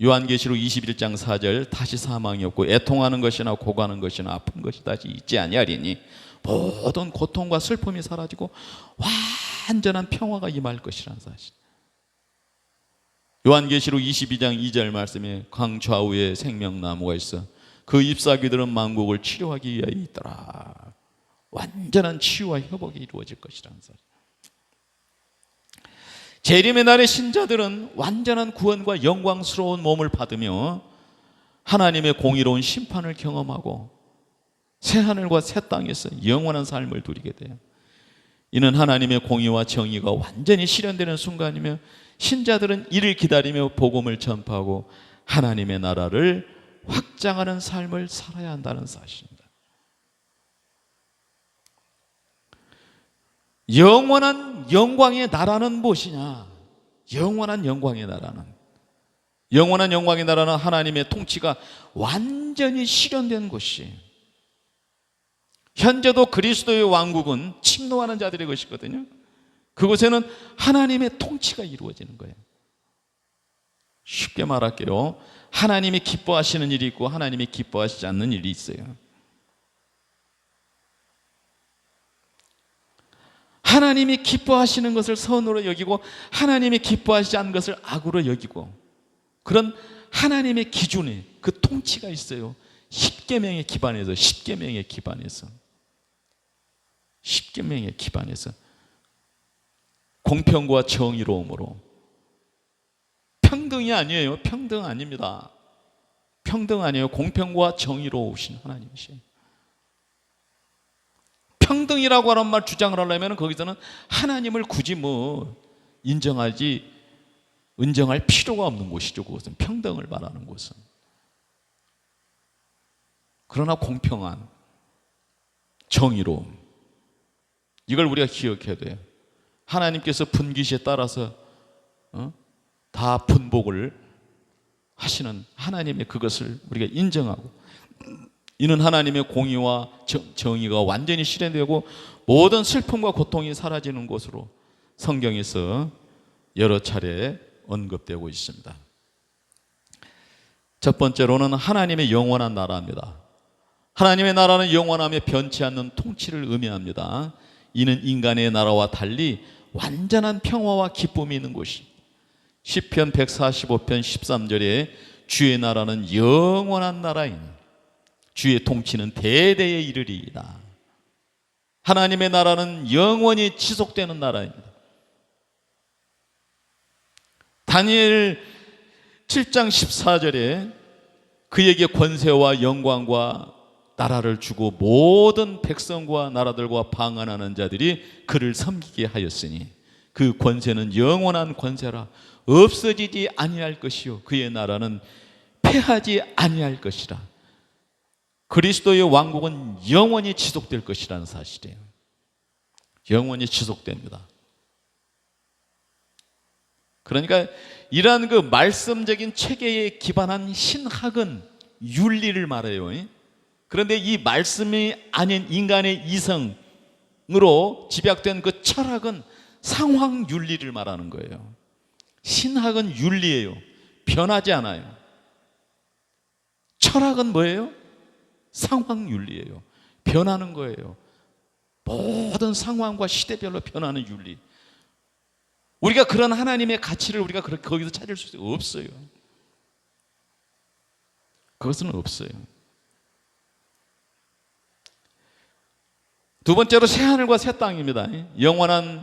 요한계시록 21장 4절 다시 사망이 없고 애통하는 것이나 고가는 것이나 아픈 것이 다시 있지 아니하리니 모든 고통과 슬픔이 사라지고 완전한 평화가 임할 것이라는 사실. 요한계시록 22장 2절 말씀에 강 좌우에 생명나무가 있어 그 잎사귀들은 만국을 치료하기 위하여 있더라. 완전한 치유와 회복이 이루어질 것이라는 사실. 재림의 날의 신자들은 완전한 구원과 영광스러운 몸을 받으며 하나님의 공의로운 심판을 경험하고 새 하늘과 새 땅에서 영원한 삶을 누리게 돼요. 이는 하나님의 공의와 정의가 완전히 실현되는 순간이며 신자들은 이를 기다리며 복음을 전파하고 하나님의 나라를 확장하는 삶을 살아야 한다는 사실입니다. 영원한 영광의 나라는 무엇이냐? 영원한 영광의 나라는 하나님의 통치가 완전히 실현된 곳이, 현재도 그리스도의 왕국은 침노하는 자들의 것이거든요. 그곳에는 하나님의 통치가 이루어지는 거예요. 쉽게 말할게요. 하나님이 기뻐하시는 일이 있고 하나님이 기뻐하시지 않는 일이 있어요. 하나님이 기뻐하시는 것을 선으로 여기고 하나님이 기뻐하시지 않는 것을 악으로 여기고, 그런 하나님의 기준이, 그 통치가 있어요. 십계명에 기반해서 공평과 정의로움으로, 평등이 아니에요. 평등 아닙니다. 평등 아니에요. 공평과 정의로우신 하나님이시에요. 평등이라고 하는 말 주장을 하려면 거기서는 하나님을 굳이 인정할 필요가 없는 곳이죠. 그것은 평등을 말하는 곳은. 그러나 공평한 정의로움, 이걸 우리가 기억해야 돼요. 하나님께서 분기시에 따라서 다 분복을 하시는 하나님의 그것을 우리가 인정하고, 이는 하나님의 공의와 정의가 완전히 실현되고 모든 슬픔과 고통이 사라지는 곳으로 성경에서 여러 차례 언급되고 있습니다. 첫 번째로는 하나님의 영원한 나라입니다. 하나님의 나라는 영원하며 변치 않는 통치를 의미합니다. 이는 인간의 나라와 달리 완전한 평화와 기쁨이 있는 곳이, 시편 145편 13절에 주의 나라는 영원한 나라이니 주의 통치는 대대에 이르리이다. 하나님의 나라는 영원히 지속되는 나라입니다. 다니엘 7장 14절에 그에게 권세와 영광과 나라를 주고 모든 백성과 나라들과 방언하는 자들이 그를 섬기게 하였으니 그 권세는 영원한 권세라 없어지지 아니할 것이요 그의 나라는 패하지 아니할 것이라. 그리스도의 왕국은 영원히 지속될 것이라는 사실이에요. 영원히 지속됩니다. 그러니까 이러한 그 말씀적인 체계에 기반한 신학은 윤리를 말해요. 그런데 이 말씀이 아닌 인간의 이성으로 집약된 그 철학은 상황 윤리를 말하는 거예요. 신학은 윤리예요. 변하지 않아요. 철학은 뭐예요? 상황 윤리예요. 변하는 거예요. 모든 상황과 시대별로 변하는 윤리. 우리가 그런 하나님의 가치를 우리가 거기서 찾을 수 없어요. 그것은 없어요. 두 번째로 새하늘과 새 땅입니다. 영원한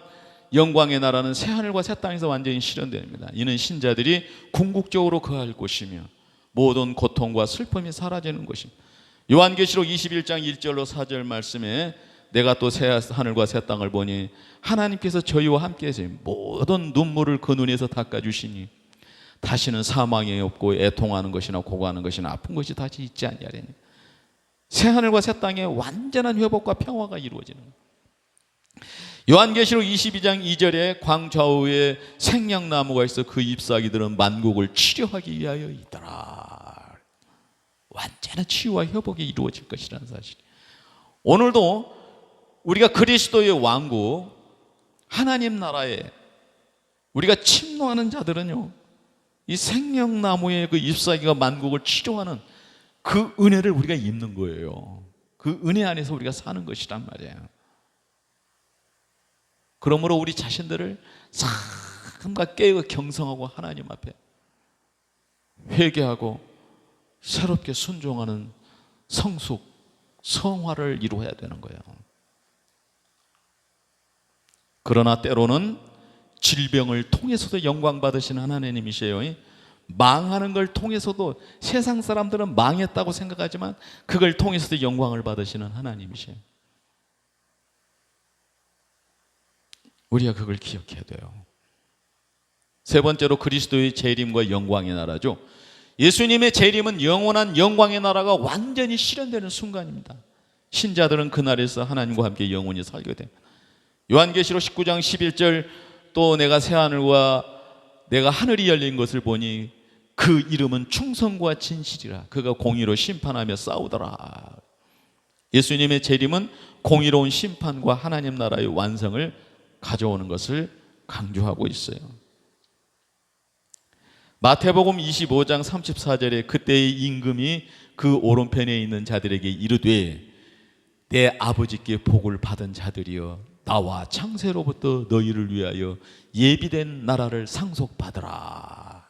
영광의 나라는 새하늘과 새 땅에서 완전히 실현됩니다. 이는 신자들이 궁극적으로 거할 곳이며 모든 고통과 슬픔이 사라지는 것입니다. 요한계시록 21장 1절로 4절 말씀에 내가 또 새 하늘과 새 땅을 보니 하나님께서 저희와 함께 계세요. 모든 눈물을 그 눈에서 닦아주시니 다시는 사망이 없고 애통하는 것이나 고고하는 것이나 아픈 것이 다시 있지 아니하리니 새하늘과 새 땅에 완전한 회복과 평화가 이루어지는 거예요. 요한계시록 22장 2절에 광좌우에 생명나무가 있어 그 잎사귀들은 만국을 치료하기 위하여 있더라. 완전한 치유와 회복이 이루어질 것이라는 사실. 오늘도 우리가 그리스도의 왕국 하나님 나라에 우리가 침노하는 자들은요, 이 생명나무의 그 잎사귀가 만국을 치료하는 그 은혜를 우리가 입는 거예요. 그 은혜 안에서 우리가 사는 것이란 말이에요. 그러므로 우리 자신들을 삶과 깨어 경성하고 하나님 앞에 회개하고 새롭게 순종하는 성숙, 성화를 이루어야 되는 거예요. 그러나 때로는 질병을 통해서도 영광 받으시는 하나님이세요. 망하는 걸 통해서도 세상 사람들은 망했다고 생각하지만 그걸 통해서도 영광을 받으시는 하나님이세요. 우리가 그걸 기억해야 돼요. 세 번째로 그리스도의 재림과 영광의 나라죠. 예수님의 재림은 영원한 영광의 나라가 완전히 실현되는 순간입니다. 신자들은 그날에서 하나님과 함께 영원히 살게 됩니다. 요한계시록 19장 11절 또 내가 새하늘과 내가 하늘이 열린 것을 보니 그 이름은 충성과 진실이라 그가 공의로 심판하며 싸우더라. 예수님의 재림은 공의로운 심판과 하나님 나라의 완성을 가져오는 것을 강조하고 있어요. 마태복음 25장 34절에 그때의 임금이 그 오른편에 있는 자들에게 이르되 내 아버지께 복을 받은 자들이여 나와 창세로부터 너희를 위하여 예비된 나라를 상속받으라.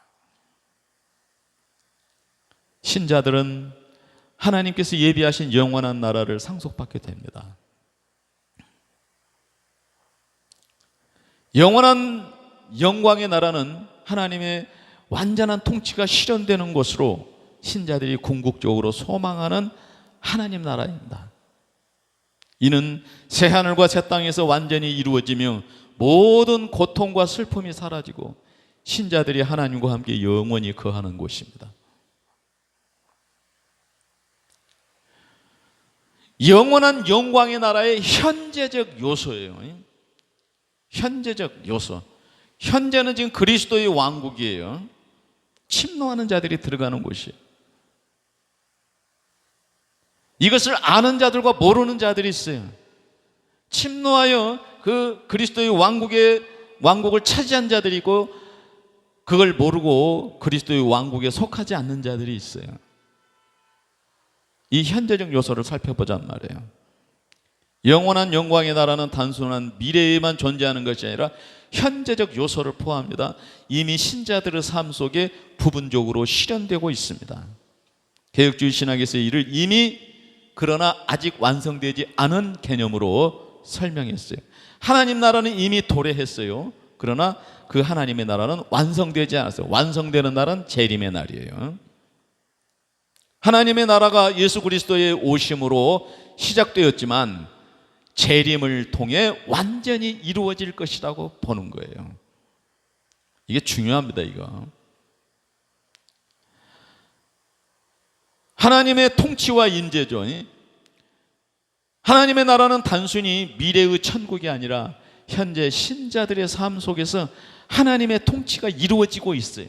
신자들은 하나님께서 예비하신 영원한 나라를 상속받게 됩니다. 영원한 영광의 나라는 하나님의 완전한 통치가 실현되는 것으로 신자들이 궁극적으로 소망하는 하나님 나라입니다. 이는 새하늘과 새 땅에서 완전히 이루어지며 모든 고통과 슬픔이 사라지고 신자들이 하나님과 함께 영원히 거하는 곳입니다. 영원한 영광의 나라의 현재적 요소예요. 현재적 요소. 현재는 지금 그리스도의 왕국이에요. 침노하는 자들이 들어가는 곳이에요. 이것을 아는 자들과 모르는 자들이 있어요. 침노하여 그 그리스도의 왕국을 차지한 자들이 있고 그걸 모르고 그리스도의 왕국에 속하지 않는 자들이 있어요. 이 현재적 요소를 살펴보자는 말이에요. 영원한 영광의 나라는 단순한 미래에만 존재하는 것이 아니라 현재적 요소를 포함합니다. 이미 신자들의 삶 속에 부분적으로 실현되고 있습니다. 개혁주의 신학에서 이를 이미 그러나 아직 완성되지 않은 개념으로 설명했어요. 하나님 나라는 이미 도래했어요. 그러나 그 하나님의 나라는 완성되지 않았어요. 완성되는 날은 재림의 날이에요. 하나님의 나라가 예수 그리스도의 오심으로 시작되었지만 재림을 통해 완전히 이루어질 것이라고 보는 거예요. 이게 중요합니다. 이거 하나님의 통치와 인재죠. 하나님의 나라는 단순히 미래의 천국이 아니라 현재 신자들의 삶 속에서 하나님의 통치가 이루어지고 있어요.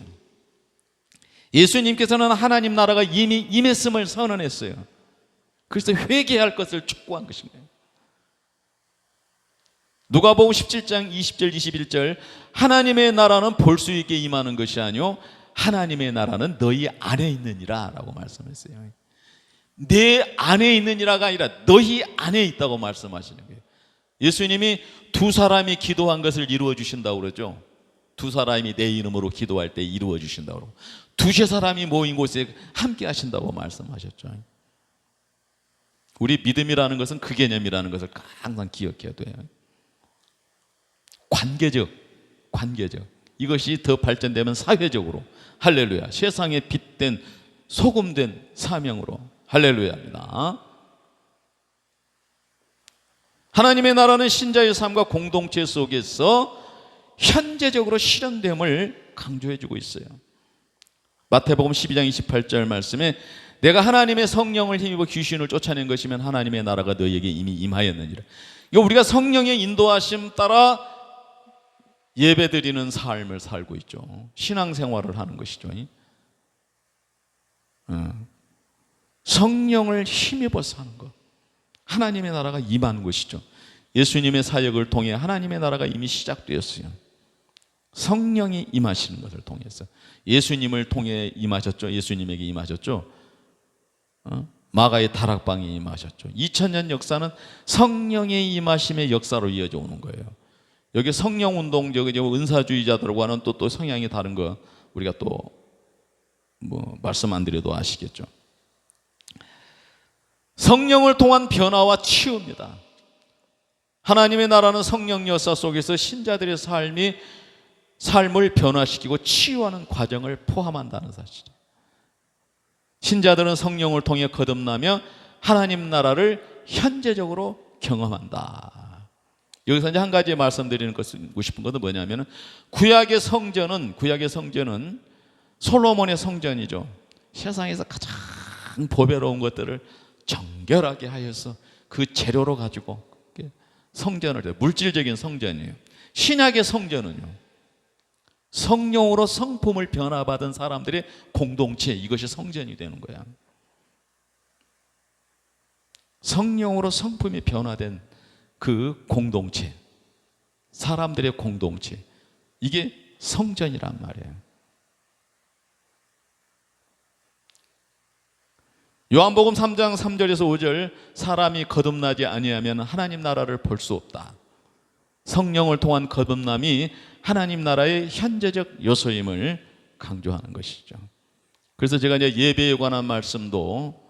예수님께서는 하나님 나라가 이미 임했음을 선언했어요. 그래서 회개할 것을 촉구한 것입니다. 누가복음 17장 20절 21절 하나님의 나라는 볼 수 있게 임하는 것이 아니요 하나님의 나라는 너희 안에 있느니라 라고 말씀했어요. 내 안에 있느니라가 아니라 너희 안에 있다고 말씀하시는 거예요. 예수님이 두 사람이 기도한 것을 이루어 주신다고 그러죠. 두 사람이 내 이름으로 기도할 때 이루어 주신다고 그러고 두세 사람이 모인 곳에 함께 하신다고 말씀하셨죠. 우리 믿음이라는 것은 그 개념이라는 것을 항상 기억해야 돼요. 관계적 이것이 더 발전되면 사회적으로 할렐루야 세상에 빛된 소금된 사명으로 할렐루야입니다. 하나님의 나라는 신자의 삶과 공동체 속에서 현재적으로 실현됨을 강조해 주고 있어요. 마태복음 12장 28절 말씀에 내가 하나님의 성령을 힘입어 귀신을 쫓아낸 것이면 하나님의 나라가 너희에게 이미 임하였느니라. 이거 우리가 성령의 인도하심 따라 예배드리는 삶을 살고 있죠. 신앙생활을 하는 것이죠. 성령을 힘입어서 하는 것, 하나님의 나라가 임하는 것이죠. 예수님의 사역을 통해 하나님의 나라가 이미 시작되었어요. 성령이 임하시는 것을 통해서. 예수님을 통해 임하셨죠. 예수님에게 임하셨죠. 마가의 다락방에 임하셨죠. 2000년 역사는 성령의 임하심의 역사로 이어져 오는 거예요. 여기 성령운동적 은사주의자들과는 또 성향이 다른 거 우리가 또 말씀 안 드려도 아시겠죠. 성령을 통한 변화와 치유입니다. 하나님의 나라는 성령 역사 속에서 신자들의 삶을 변화시키고 치유하는 과정을 포함한다는 사실이에요. 신자들은 성령을 통해 거듭나며 하나님 나라를 현재적으로 경험한다. 여기서 이제 한 가지 말씀드리고 싶은 것은 뭐냐면 구약의 성전은 솔로몬의 성전이죠. 세상에서 가장 보배로운 것들을 정결하게 하여서 그 재료로 가지고 성전을 해요. 물질적인 성전이에요. 신약의 성전은요, 성령으로 성품을 변화받은 사람들의 공동체, 이것이 성전이 되는 거야. 성령으로 성품이 변화된 그 공동체, 사람들의 공동체, 이게 성전이란 말이에요. 요한복음 3장 3절에서 5절, 사람이 거듭나지 아니하면 하나님 나라를 볼 수 없다. 성령을 통한 거듭남이 하나님 나라의 현재적 요소임을 강조하는 것이죠. 그래서 제가 이제 예배에 관한 말씀도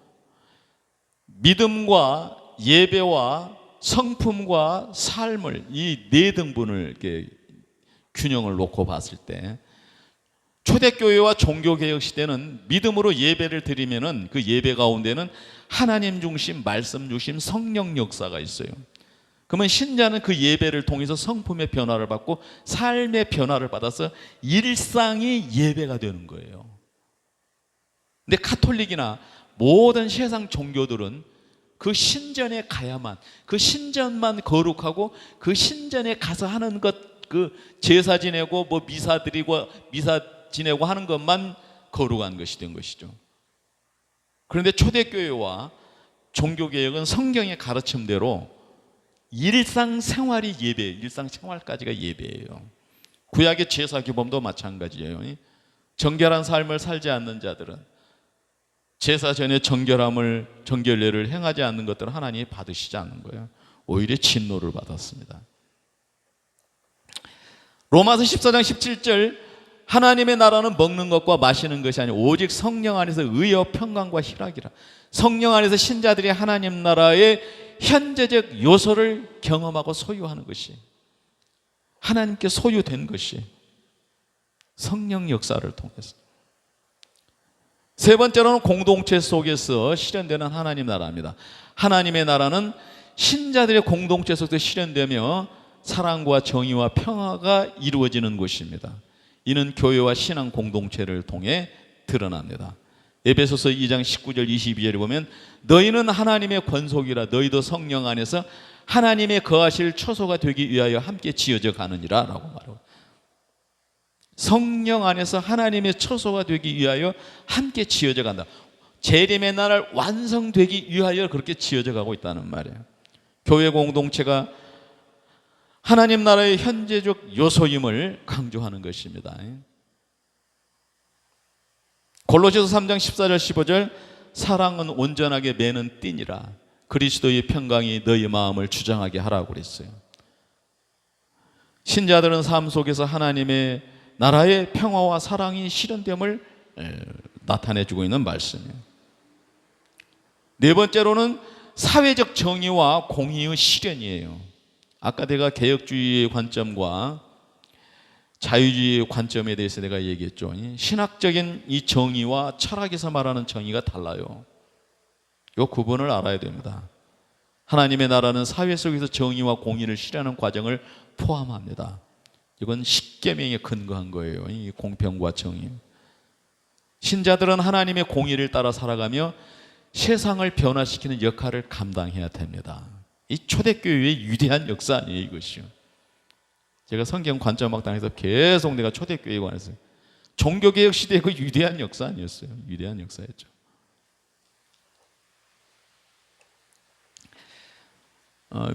믿음과 예배와 성품과 삶을, 이 네 등분을 이렇게 균형을 놓고 봤을 때, 초대교회와 종교개혁 시대는 믿음으로 예배를 드리면은 그 예배 가운데는 하나님 중심, 말씀 중심, 성령 역사가 있어요. 그러면 신자는 그 예배를 통해서 성품의 변화를 받고 삶의 변화를 받아서 일상이 예배가 되는 거예요. 근데 카톨릭이나 모든 세상 종교들은 그 신전에 가야만, 그 신전만 거룩하고 그 신전에 가서 하는 것, 그 제사 지내고 미사 드리고 미사 지내고 하는 것만 거룩한 것이 된 것이죠. 그런데 초대교회와 종교개혁은 성경의 가르침대로 일상생활이 예배, 일상생활까지가 예배예요. 구약의 제사 규범도 마찬가지예요. 정결한 삶을 살지 않는 자들은 제사 전에 정결례를 행하지 않는 것들은 하나님이 받으시지 않는 거예요. 오히려 진노를 받았습니다. 로마서 14장 17절, 하나님의 나라는 먹는 것과 마시는 것이 아니고 오직 성령 안에서 의와 평강과 희락이라. 성령 안에서 신자들이 하나님 나라의 현재적 요소를 경험하고 소유하는 것이, 하나님께 소유된 것이 성령 역사를 통해서. 세 번째로는 공동체 속에서 실현되는 하나님 나라입니다. 하나님의 나라는 신자들의 공동체 속에서 실현되며 사랑과 정의와 평화가 이루어지는 곳입니다. 이는 교회와 신앙 공동체를 통해 드러납니다. 에베소서 2장 19절 22절에 보면 너희는 하나님의 권속이라 너희도 성령 안에서 하나님의 거하실 처소가 되기 위하여 함께 지어져 가느니라 라고 말하고, 성령 안에서 하나님의 처소가 되기 위하여 함께 지어져 간다. 재림의 날 완성되기 위하여 그렇게 지어져 가고 있다는 말이에요. 교회 공동체가 하나님 나라의 현재적 요소임을 강조하는 것입니다. 골로새서 3장 14절 15절, 사랑은 온전하게 매는 띠니라 그리스도의 평강이 너희 마음을 주장하게 하라고 그랬어요. 신자들은 삶 속에서 하나님의 나라의 평화와 사랑이 실현됨을 나타내주고 있는 말씀이에요. 네 번째로는 사회적 정의와 공의의 실현이에요. 아까 내가 개혁주의의 관점과 자유주의의 관점에 대해서 내가 얘기했죠. 신학적인 이 정의와 철학에서 말하는 정의가 달라요. 이 구분을 알아야 됩니다. 하나님의 나라는 사회 속에서 정의와 공의를 실현하는 과정을 포함합니다. 이건 십계명에 근거한 거예요. 이 공평과 정의. 신자들은 하나님의 공의를 따라 살아가며 세상을 변화시키는 역할을 감당해야 됩니다. 이 초대교회의 위대한 역사 아니에요, 이것이요. 제가 성경 관점학당에서 계속 내가 초대교회에 관해서 종교개혁 시대의 그 위대한 역사 아니었어요. 위대한 역사였죠.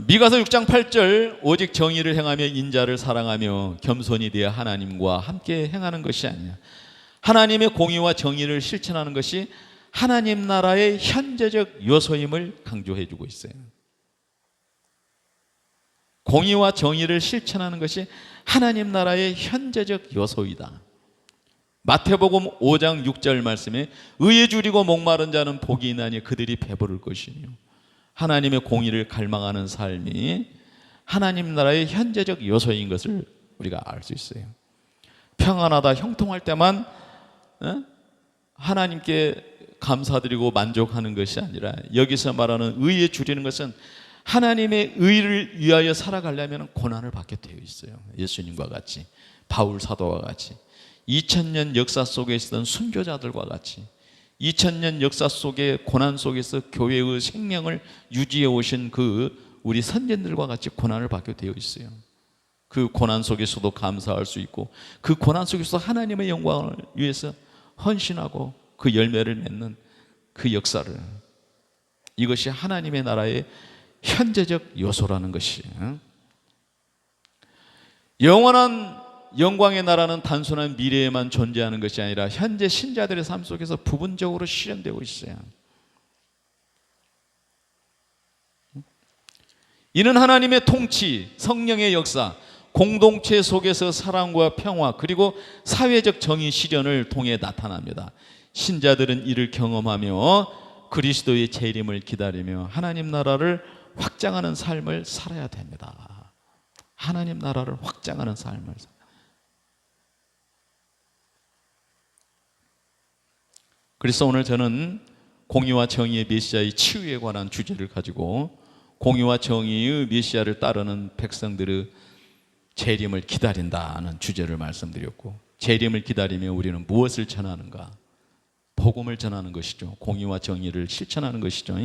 미가서 6장 8절 오직 정의를 행하며 인자를 사랑하며 겸손히 대해 하나님과 함께 행하는 것이 아니야. 하나님의 공의와 정의를 실천하는 것이 하나님 나라의 현재적 요소임을 강조해 주고 있어요. 공의와 정의를 실천하는 것이 하나님 나라의 현재적 요소이다. 마태복음 5장 6절 말씀에 의에 줄이고 목마른 자는 복이 있나니 그들이 배부를 것이며 하나님의 공의를 갈망하는 삶이 하나님 나라의 현재적 요소인 것을 우리가 알 수 있어요. 평안하다, 형통할 때만 하나님께 감사드리고 만족하는 것이 아니라 여기서 말하는 의에 줄이는 것은 하나님의 의를 위하여 살아가려면 고난을 받게 되어 있어요. 예수님과 같이, 바울 사도와 같이, 2000년 역사 속에 있었던 순교자들과 같이 2000년 역사 속의 고난 속에서 교회의 생명을 유지해 오신 그 우리 선진들과 같이 고난을 받게 되어 있어요. 그 고난 속에서도 감사할 수 있고 그 고난 속에서 하나님의 영광을 위해서 헌신하고 그 열매를 맺는 그 역사를, 이것이 하나님의 나라의 현재적 요소라는 것이에요. 영원한 영광의 나라는 단순한 미래에만 존재하는 것이 아니라 현재 신자들의 삶 속에서 부분적으로 실현되고 있어요. 이는 하나님의 통치, 성령의 역사, 공동체 속에서 사랑과 평화 그리고 사회적 정의 실현을 통해 나타납니다. 신자들은 이를 경험하며 그리스도의 재림을 기다리며 하나님 나라를 확장하는 삶을 살아야 됩니다. 하나님 나라를 확장하는 삶을. 그래서 오늘 저는 공의와 정의의 메시아의 치유에 관한 주제를 가지고 공의와 정의의 메시아를 따르는 백성들의 재림을 기다린다는 주제를 말씀드렸고, 재림을 기다리며 우리는 무엇을 전하는가? 복음을 전하는 것이죠. 공의와 정의를 실천하는 것이죠.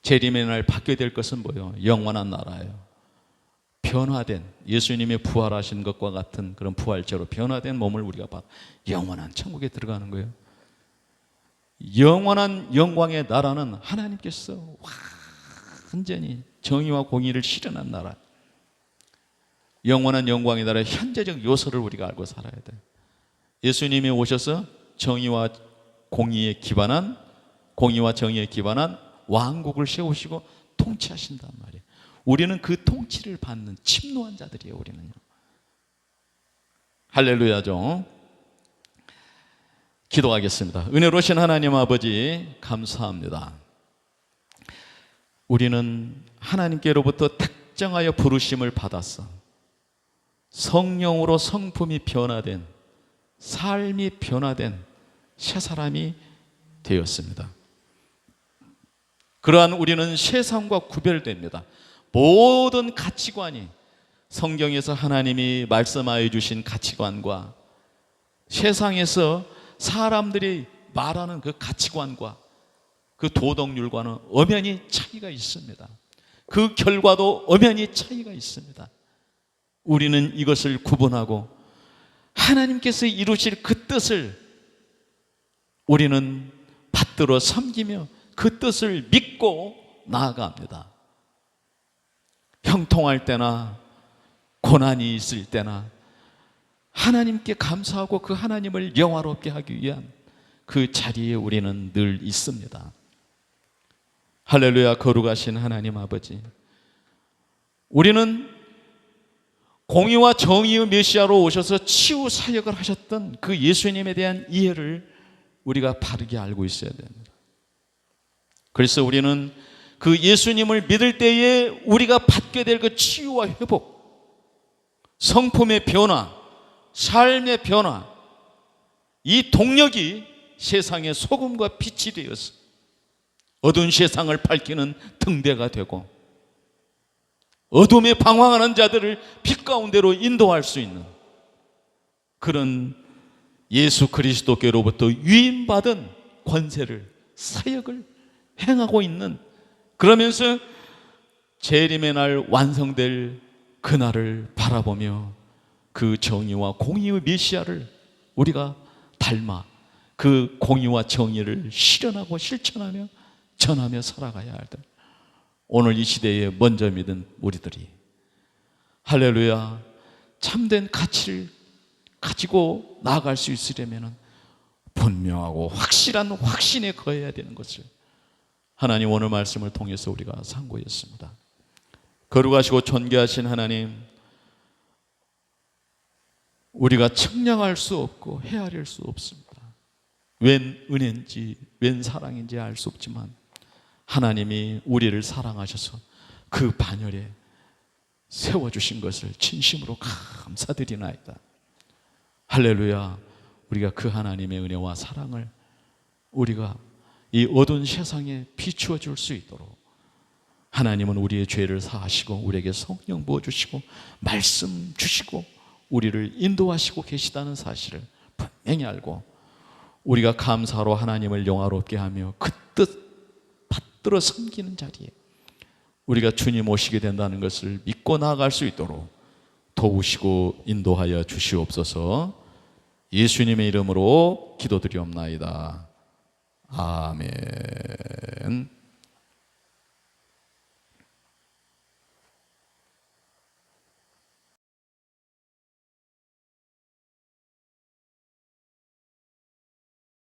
재림의 날 받게 될 것은 뭐예요? 영원한 나라예요. 변화된, 예수님의 부활하신 것과 같은 그런 부활체로 변화된 몸을 우리가 받아 영원한 천국에 들어가는 거예요. 영원한 영광의 나라는 하나님께서 완전히 정의와 공의를 실현한 나라, 영원한 영광의 나라의 현재적 요소를 우리가 알고 살아야 돼요. 예수님이 오셔서 정의와 공의에 기반한, 공의와 정의에 기반한 왕국을 세우시고 통치하신단 말이에요. 우리는 그 통치를 받는 침노한 자들이에요. 우리는요. 할렐루야죠. 기도하겠습니다. 은혜로우신 하나님 아버지, 감사합니다. 우리는 하나님께로부터 특정하여 부르심을 받았어. 성령으로 성품이 변화된, 삶이 변화된 새 사람이 되었습니다. 그러한 우리는 세상과 구별됩니다. 모든 가치관이 성경에서 하나님이 말씀하여 주신 가치관과 세상에서 사람들이 말하는 그 가치관과 그 도덕률과는 엄연히 차이가 있습니다. 그 결과도 엄연히 차이가 있습니다. 우리는 이것을 구분하고 하나님께서 이루실 그 뜻을 우리는 받들어 섬기며 그 뜻을 믿고 나아갑니다. 형통할 때나 고난이 있을 때나 하나님께 감사하고 그 하나님을 영화롭게 하기 위한 그 자리에 우리는 늘 있습니다. 할렐루야. 거룩하신 하나님 아버지, 우리는 공의와 정의의 메시아로 오셔서 치유 사역을 하셨던 그 예수님에 대한 이해를 우리가 바르게 알고 있어야 됩니다. 그래서 우리는 그 예수님을 믿을 때에 우리가 받게 될 그 치유와 회복, 성품의 변화, 삶의 변화, 이 동력이 세상의 소금과 빛이 되어서 어두운 세상을 밝히는 등대가 되고 어둠에 방황하는 자들을 빛 가운데로 인도할 수 있는 그런 예수 그리스도께로부터 위임받은 권세를, 사역을 행하고 있는, 그러면서 재림의 날 완성될 그날을 바라보며 그 정의와 공의의 메시아를 우리가 닮아 그 공의와 정의를 실현하고 실천하며 전하며 살아가야 할 때, 오늘 이 시대에 먼저 믿은 우리들이 할렐루야 참된 가치를 가지고 나아갈 수 있으려면 분명하고 확실한 확신에 거해야 되는 것을 하나님 오늘 말씀을 통해서 우리가 상고했습니다. 거룩하시고 존귀하신 하나님, 우리가 측량할 수 없고 헤아릴 수 없습니다. 웬 은혜인지 웬 사랑인지 알 수 없지만 하나님이 우리를 사랑하셔서 그 반열에 세워주신 것을 진심으로 감사드리나이다. 할렐루야. 우리가 그 하나님의 은혜와 사랑을 우리가 이 어두운 세상에 비추어 줄 수 있도록 하나님은 우리의 죄를 사하시고 우리에게 성령 부어주시고 말씀 주시고 우리를 인도하시고 계시다는 사실을 분명히 알고 우리가 감사로 하나님을 영화롭게 하며 그 뜻 받들어 섬기는 자리에 우리가 주님 오시게 된다는 것을 믿고 나아갈 수 있도록 도우시고 인도하여 주시옵소서. 예수님의 이름으로 기도드리옵나이다. 아멘.